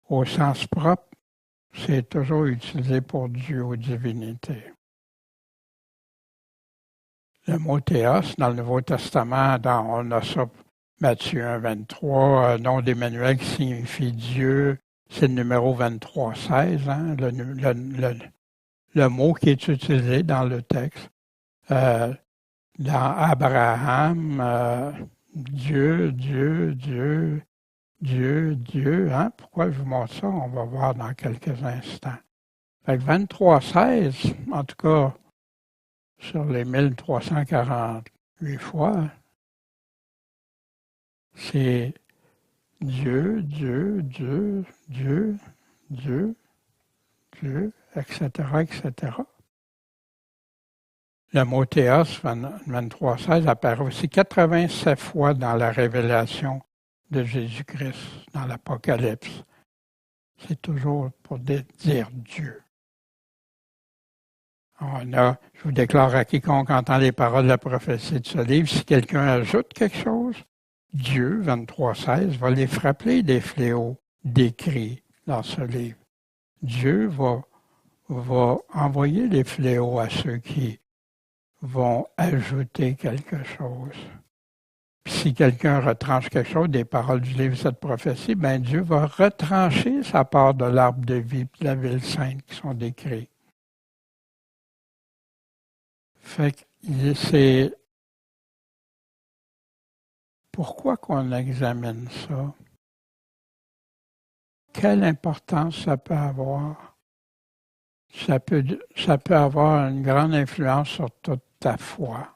Speaker 1: Au sens propre, c'est toujours utilisé pour Dieu ou divinité. Le mot théos, dans le Nouveau Testament, on a ça, Matthieu 1, 23, nom d'Emmanuel qui signifie Dieu, c'est le numéro 2316, hein, le mot qui est utilisé dans le texte. Dans Abraham, Dieu, hein? Pourquoi je vous montre ça? On va voir dans quelques instants. Fait que 2316, en tout cas, sur les 1348 fois, c'est Dieu, etc., etc. Le mot théos, 2316, apparaît aussi 87 fois dans la révélation de Jésus-Christ, dans l'Apocalypse. C'est toujours pour dire Dieu. Je vous déclare à quiconque entend les paroles de la prophétie de ce livre, si quelqu'un ajoute quelque chose, Dieu, 2316, va les frapper des fléaux décrits dans ce livre. Dieu va envoyer les fléaux à ceux qui vont ajouter quelque chose. Puis si quelqu'un retranche quelque chose des paroles du livre de cette prophétie, ben Dieu va retrancher sa part de l'arbre de vie et de la ville sainte qui sont décrits. Fait que c'est pourquoi qu'on examine ça? Quelle importance ça peut avoir? Ça peut avoir une grande influence sur toute ta foi.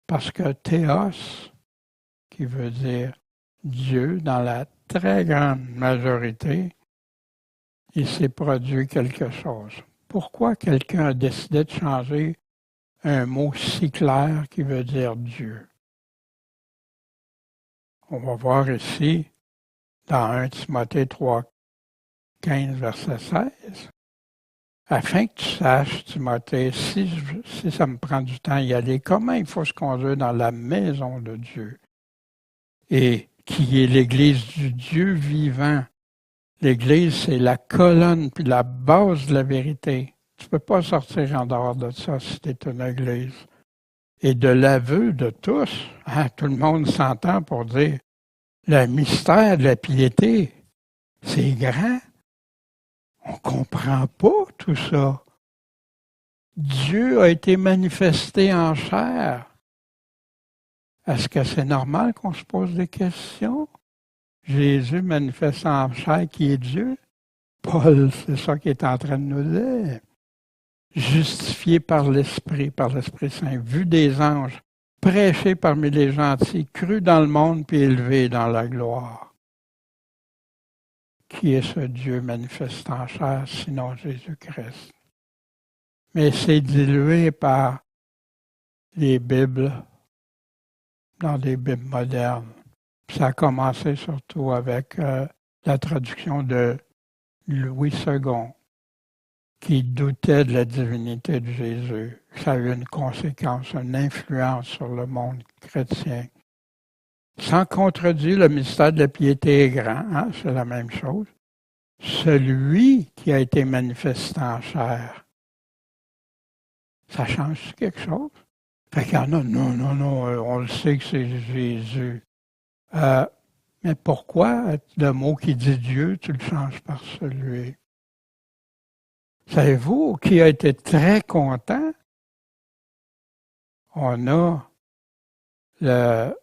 Speaker 1: Parce que théos, qui veut dire Dieu, dans la très grande majorité, il s'est produit quelque chose. Pourquoi quelqu'un a décidé de changer un mot si clair qui veut dire Dieu? On va voir ici, dans 1 Timothée 3, 15, verset 16, afin que tu saches, Timothée, si ça me prend du temps à y aller, comment il faut se conduire dans la maison de Dieu, et qui est l'Église du Dieu vivant. L'Église, c'est la colonne puis la base de la vérité. Tu ne peux pas sortir en dehors de ça si tu es une Église. Et de l'aveu de tous, hein, tout le monde s'entend pour dire le mystère de la piété, c'est grand. On ne comprend pas tout ça. Dieu a été manifesté en chair. Est-ce que c'est normal qu'on se pose des questions? Jésus manifesté en chair qui est Dieu? Paul, c'est ça qu'il est en train de nous dire. Justifié par l'Esprit Saint, vu des anges, prêché parmi les gentils, cru dans le monde puis élevé dans la gloire. Qui est ce Dieu manifesté en chair, sinon Jésus-Christ? Mais c'est dilué par les Bibles, dans des Bibles modernes. Ça a commencé surtout avec la traduction de Louis II, qui doutait de la divinité de Jésus. Ça a eu une conséquence, une influence sur le monde chrétien. Sans contredire, le mystère de la piété est grand, hein, c'est la même chose. Celui qui a été manifesté en chair, ça change quelque chose? Fait qu'il y en a, non, non, non, on le sait que c'est Jésus. Mais pourquoi le mot qui dit Dieu, tu le changes par celui? Savez-vous qui a été très content? On a le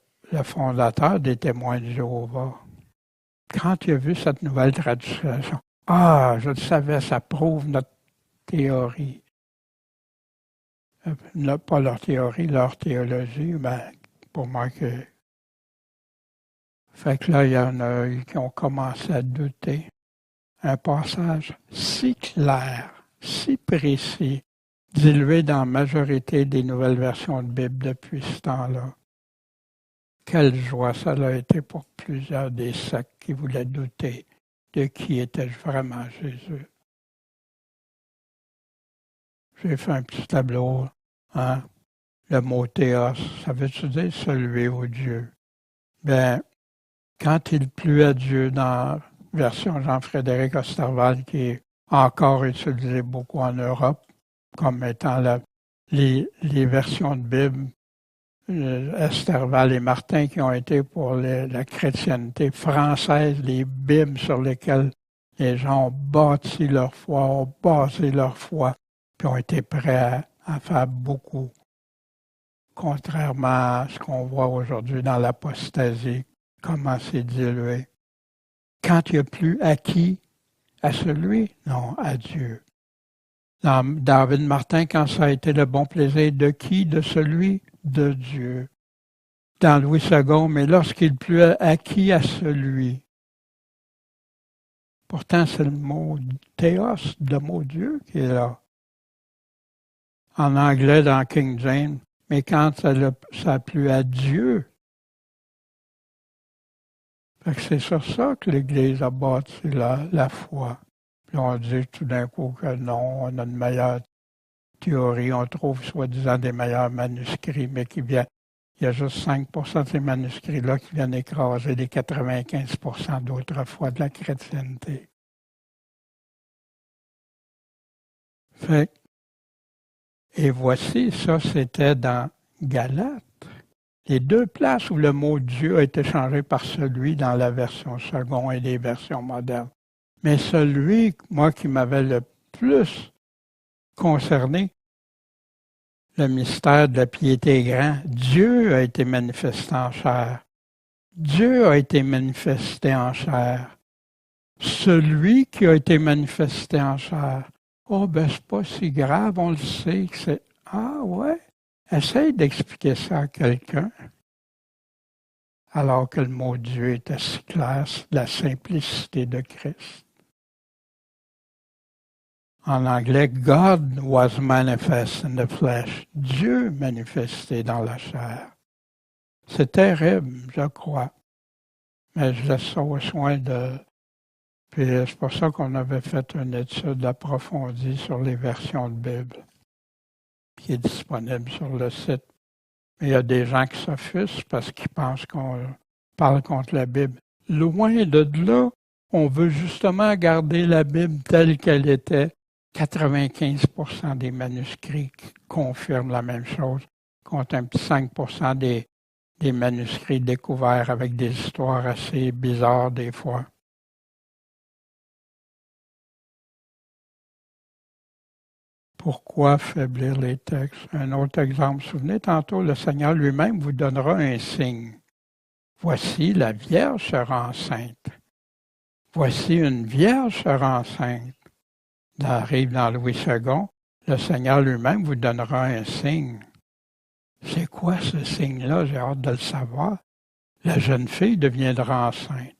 Speaker 1: fondateur des Témoins de Jéhovah. Quand il a vu cette nouvelle traduction, ah, je le savais, ça prouve notre théorie. Pas leur théorie, leur théologie, ben, pour moi que. Fait que là, il y en a eu qui ont commencé à douter. Un passage si clair, si précis, dilué dans la majorité des nouvelles versions de Bible depuis ce temps-là. Quelle joie ça a été pour plusieurs des sectes qui voulaient douter de qui était vraiment Jésus. J'ai fait un petit tableau, hein? Le mot théos, ça veut-tu dire celui au Dieu? Ben, quand il plut à Dieu dans la version Jean-Frédéric Osterwald, qui est encore utilisée beaucoup en Europe, comme étant les versions de Bible, Esterval et Martin, qui ont été pour la chrétienté française, les Bibles sur lesquelles les gens ont bâti leur foi, ont basé leur foi, puis ont été prêts à faire beaucoup, contrairement à ce qu'on voit aujourd'hui dans l'apostasie, comment c'est dilué. Quand il n'y a plus à qui? À celui? Non, à Dieu. Dans David Martin, quand ça a été le bon plaisir de qui? De celui? De Dieu. Dans Louis II, mais lorsqu'il plut à qui? À celui. Pourtant, c'est le mot théos, le mot Dieu qui est là. En anglais, dans King James, mais quand ça a plu à Dieu, fait que c'est sur ça que l'Église a bâti la foi. Puis on dit tout d'un coup que non, on a une meilleure théorie, on trouve soi-disant des meilleurs manuscrits, mais qui viennent. Il y a juste 5 de ces manuscrits-là qui viennent écraser les 95 d'autres foi de la chrétienté. Fait, et voici, ça c'était dans Galates. Les deux places où le mot Dieu a été changé par celui dans la version seconde et les versions modernes. Mais celui, moi, qui m'avait le plus concerné, le mystère de la piété grand, Dieu a été manifesté en chair. Dieu a été manifesté en chair. Celui qui a été manifesté en chair. Oh, ben, c'est pas si grave, on le sait que c'est. Ah, ouais? Essaye d'expliquer ça à quelqu'un. Alors que le mot Dieu était si clair, la simplicité de Christ. En anglais, God was manifest in the flesh. Dieu manifesté dans la chair. C'est terrible, je crois. Mais je laisse ça au soin de. Puis c'est pour ça qu'on avait fait une étude approfondie sur les versions de Bible, qui est disponible sur le site. Mais il y a des gens qui s'offusquent parce qu'ils pensent qu'on parle contre la Bible. Loin de là, on veut justement garder la Bible telle qu'elle était. 95% des manuscrits qui confirment la même chose, contre un petit 5% des manuscrits découverts avec des histoires assez bizarres des fois. Pourquoi faiblir les textes? Un autre exemple. Souvenez tantôt, le Seigneur lui-même vous donnera un signe. Voici, la Vierge sera enceinte. Voici, une Vierge sera enceinte. Arrive dans Louis II, le Seigneur lui-même vous donnera un signe. C'est quoi ce signe-là? J'ai hâte de le savoir. La jeune fille deviendra enceinte.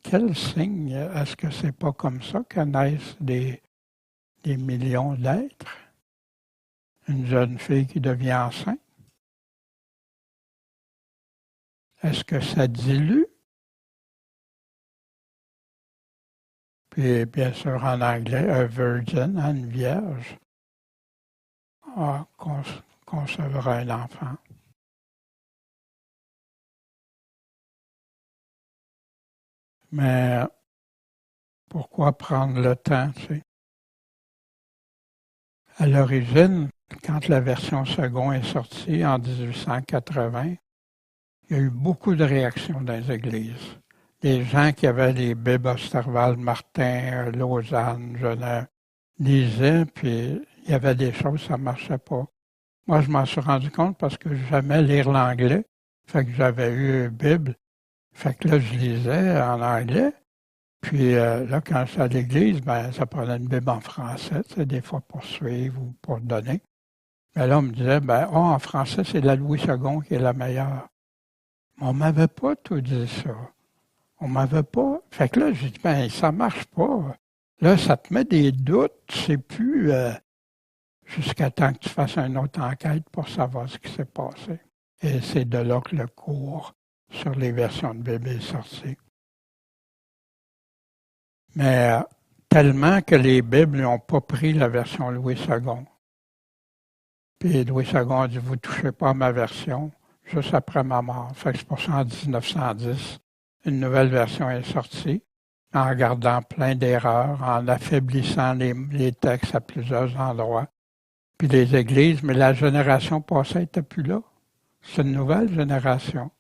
Speaker 1: Quel signe? Est-ce que c'est pas comme ça que naissent des millions d'êtres? Une jeune fille qui devient enceinte? Est-ce que ça dilue? Puis bien sûr en anglais, a virgin, une vierge, concevra un enfant. Mais pourquoi prendre le temps, tu sais? À l'origine, quand la version second est sortie en 1880, il y a eu beaucoup de réactions dans les églises. Des gens qui avaient les Bibles Osterwald, Martin, Lausanne, Genève, lisaient, puis il y avait des choses, ça ne marchait pas. Moi, je m'en suis rendu compte parce que j'aimais lire l'anglais. Fait que j'avais eu une Bible. Fait que là, je lisais en anglais. Puis là, quand j'étais à l'église, ben, ça prenait une Bible en français, tu sais, des fois pour suivre ou pour donner. Mais là, on me disait, ben, oh, en français, c'est la Louis II qui est la meilleure. Mais on m'avait pas tout dit ça. On m'avait pas. Fait que là, j'ai dit, ben, ça marche pas. Là, ça te met des doutes, tu sais plus, jusqu'à temps que tu fasses une autre enquête pour savoir ce qui s'est passé. Et c'est de là que le cours sur les versions de Bible est sorti. Mais tellement que les Bibles n'ont pas pris la version Louis II. Puis Louis II a dit, vous ne touchez pas à ma version, juste après ma mort. Fait que c'est pour ça en 1910, une nouvelle version est sortie, en gardant plein d'erreurs, en affaiblissant les textes à plusieurs endroits. Puis les églises, mais la génération passée n'était plus là. C'est une nouvelle génération.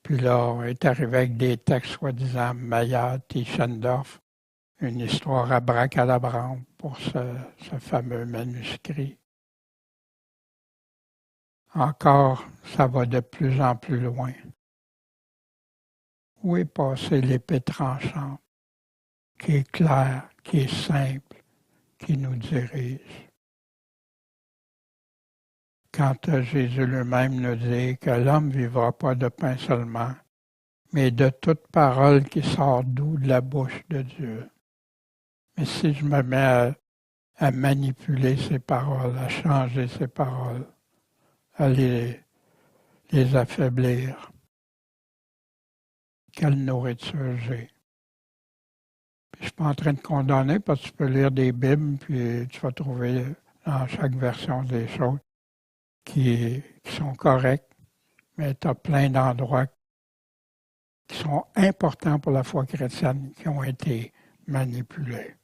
Speaker 1: Puis là, on est arrivé avec des textes soi-disant Maillard, Tischendorf, une histoire abracadabrante pour ce fameux manuscrit. Encore, ça va de plus en plus loin. Où est passée l'épée tranchante, qui est claire, qui est simple, qui nous dirige? Quand Jésus lui-même nous dit que l'homme ne vivra pas de pain seulement, mais de toute parole qui sort d'où de la bouche de Dieu. Mais si je me mets à manipuler ces paroles, à changer ces paroles, à les affaiblir, quelle nourriture j'ai? Puis je ne suis pas en train de condamner parce que tu peux lire des Bibles puis tu vas trouver dans chaque version des choses qui sont correctes, mais tu as plein d'endroits qui sont importants pour la foi chrétienne qui ont été manipulés.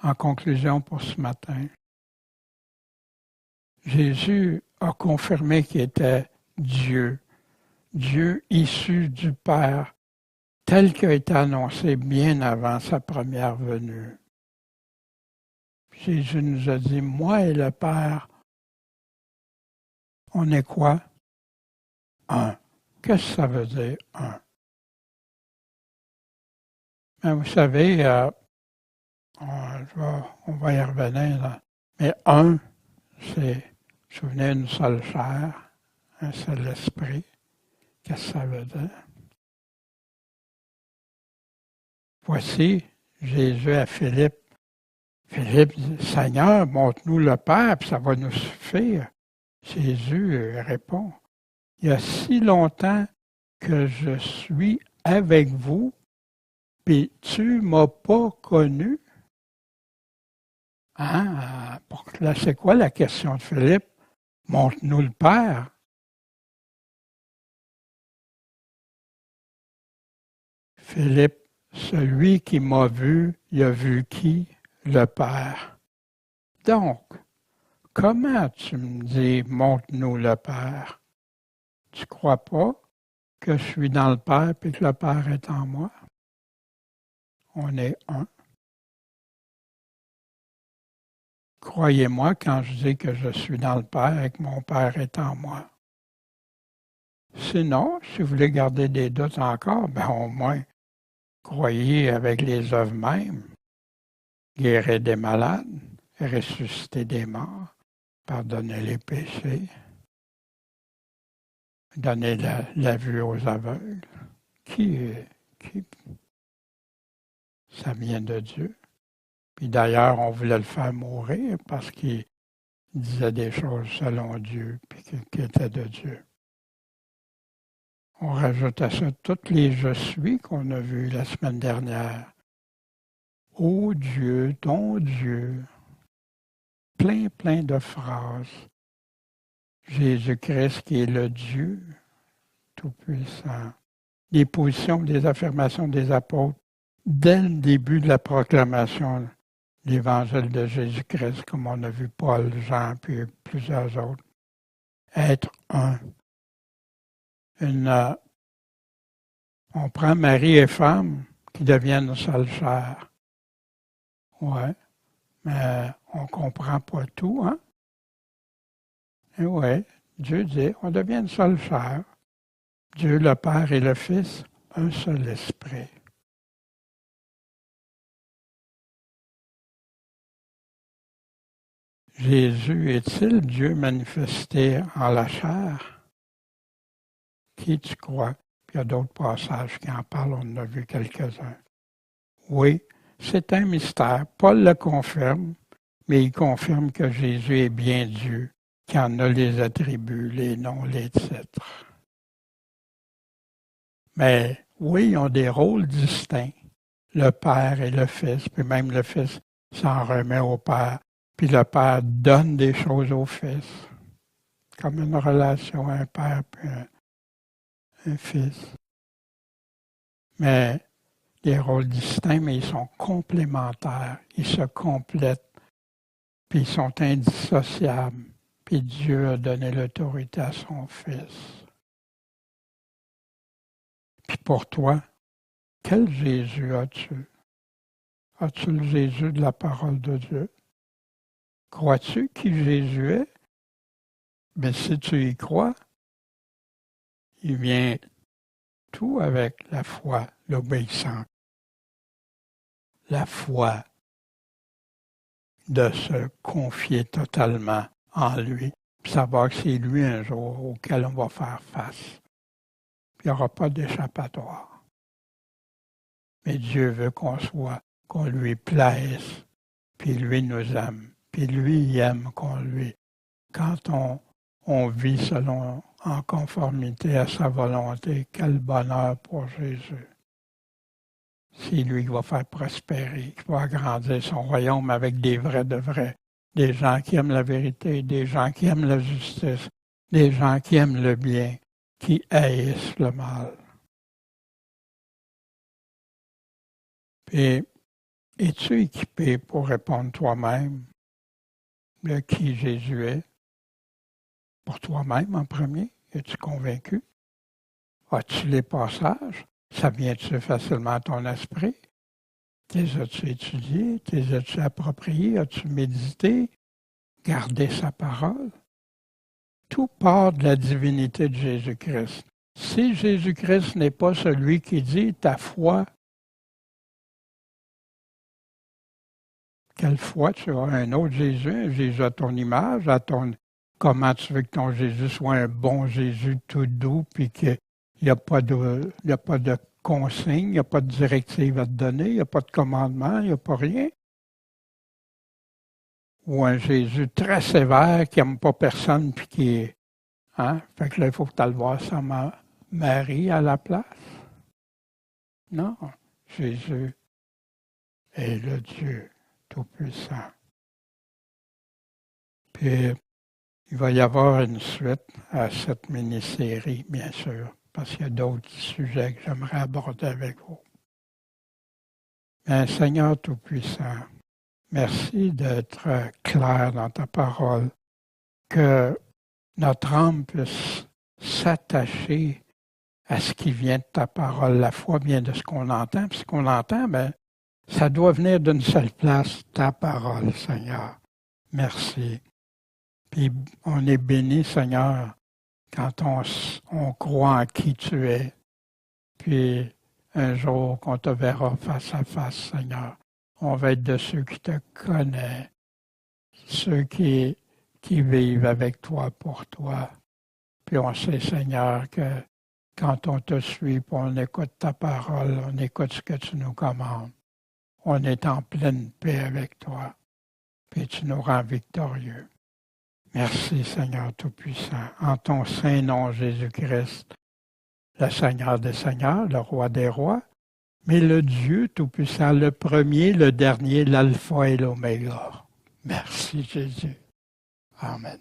Speaker 1: En conclusion pour ce matin, Jésus a confirmé qu'il était Dieu, Dieu issu du Père, tel qu'il a été annoncé bien avant sa première venue. Jésus nous a dit, moi et le Père, on est quoi? Un. Qu'est-ce que ça veut dire, un? Ben, vous savez, on va y revenir, là. Mais un, c'est, souvenez, une seule chair, un seul esprit. Qu'est-ce que ça veut dire? Voici Jésus à Philippe. Philippe dit, Seigneur, montre-nous le Père, puis ça va nous suffire. Jésus répond, il y a si longtemps que je suis avec vous, puis tu ne m'as pas connu. Hein? Là, c'est quoi la question de Philippe? Montre-nous le Père. Philippe, celui qui m'a vu, il a vu qui? Le Père. Donc, comment tu me dis, montre-nous le Père? Tu crois pas que je suis dans le Père et que le Père est en moi? On est un. Croyez-moi quand je dis que je suis dans le Père et que mon Père est en moi. Sinon, si vous voulez garder des doutes encore, ben au moins, croyez avec les œuvres mêmes. Guérir des malades, ressusciter des morts, pardonner les péchés, donner la vue aux aveugles. Qui ça vient de Dieu. Puis d'ailleurs, on voulait le faire mourir parce qu'il disait des choses selon Dieu, puis qui étaient de Dieu. On rajoute à ça toutes les je suis qu'on a vus la semaine dernière. Ô Dieu, ton Dieu. Plein de phrases. Jésus-Christ qui est le Dieu Tout-Puissant. Les positions, les affirmations des apôtres dès le début de la proclamation l'évangile de Jésus-Christ, comme on a vu Paul, Jean, puis plusieurs autres. Être un. On prend mari et femme qui deviennent une seule chair. Ouais, mais on ne comprend pas tout, hein? Et ouais, Dieu dit, on devient une seule chair. Dieu le Père et le Fils, un seul esprit. Jésus est-il Dieu manifesté en la chair? Qui tu crois? Puis il y a d'autres passages qui en parlent, on en a vu quelques-uns. Oui, c'est un mystère. Paul le confirme, mais il confirme que Jésus est bien Dieu, qui en a les attributs, les noms, les titres. Mais oui, ils ont des rôles distincts, le Père et le Fils, puis même le Fils s'en remet au Père, puis le Père donne des choses au Fils, comme une relation, un Père puis un Fils. Mais des rôles distincts, mais ils sont complémentaires, ils se complètent, puis ils sont indissociables, puis Dieu a donné l'autorité à son Fils. Puis pour toi, quel Jésus as-tu? As-tu le Jésus de la parole de Dieu? Crois-tu qui Jésus est? Mais si tu y crois, il vient tout avec la foi, l'obéissance. La foi de se confier totalement en lui, puis savoir que c'est lui un jour auquel on va faire face. Puis il n'y aura pas d'échappatoire. Mais Dieu veut qu'on lui plaise, puis lui nous aime, puis lui il aime qu'on lui. Quand on vit en conformité à sa volonté, quel bonheur pour Jésus. C'est lui qui va faire prospérer, qui va agrandir son royaume avec des vrais de vrais, des gens qui aiment la vérité, des gens qui aiment la justice, des gens qui aiment le bien, qui haïssent le mal. Puis, es-tu équipé pour répondre toi-même de qui Jésus est? Pour toi-même en premier, es-tu convaincu? As-tu les passages? Ça vient-tu facilement à ton esprit? Les as-tu étudiés? Les as-tu appropriés? As-tu médité? Gardé sa parole? Tout part de la divinité de Jésus-Christ. Si Jésus-Christ n'est pas celui qui dit ta foi, quelle foi tu as un autre Jésus, un Jésus à ton image, comment tu veux que ton Jésus soit un bon Jésus tout doux, puis qu'il n'y a pas de consigne, il n'y a pas de directive à te donner, il n'y a pas de commandement, il n'y a pas rien. Ou un Jésus très sévère qui n'aime pas personne, puis qui est... Hein? Fait que là, il faut que tu ailles voir sa Marie à la place. Non, Jésus est le Dieu Tout-Puissant. Puis, il va y avoir une suite à cette mini-série, bien sûr, parce qu'il y a d'autres sujets que j'aimerais aborder avec vous. Mais Seigneur Tout-Puissant, merci d'être clair dans ta parole, que notre âme puisse s'attacher à ce qui vient de ta parole. La foi vient de ce qu'on entend, puis ce qu'on entend, ça doit venir d'une seule place, ta parole, Seigneur. Merci. Puis on est béni, Seigneur, quand on croit en qui tu es. Puis un jour qu'on te verra face à face, Seigneur, on va être de ceux qui te connaissent, ceux qui vivent avec toi pour toi. Puis on sait, Seigneur, que quand on te suit, puis on écoute ta parole, on écoute ce que tu nous commandes, on est en pleine paix avec toi, puis tu nous rends victorieux. Merci, Seigneur Tout-Puissant. En ton saint nom, Jésus-Christ, le Seigneur des Seigneurs, le Roi des Rois, mais le Dieu Tout-Puissant, le premier, le dernier, l'Alpha et l'Oméga. Merci, Jésus. Amen.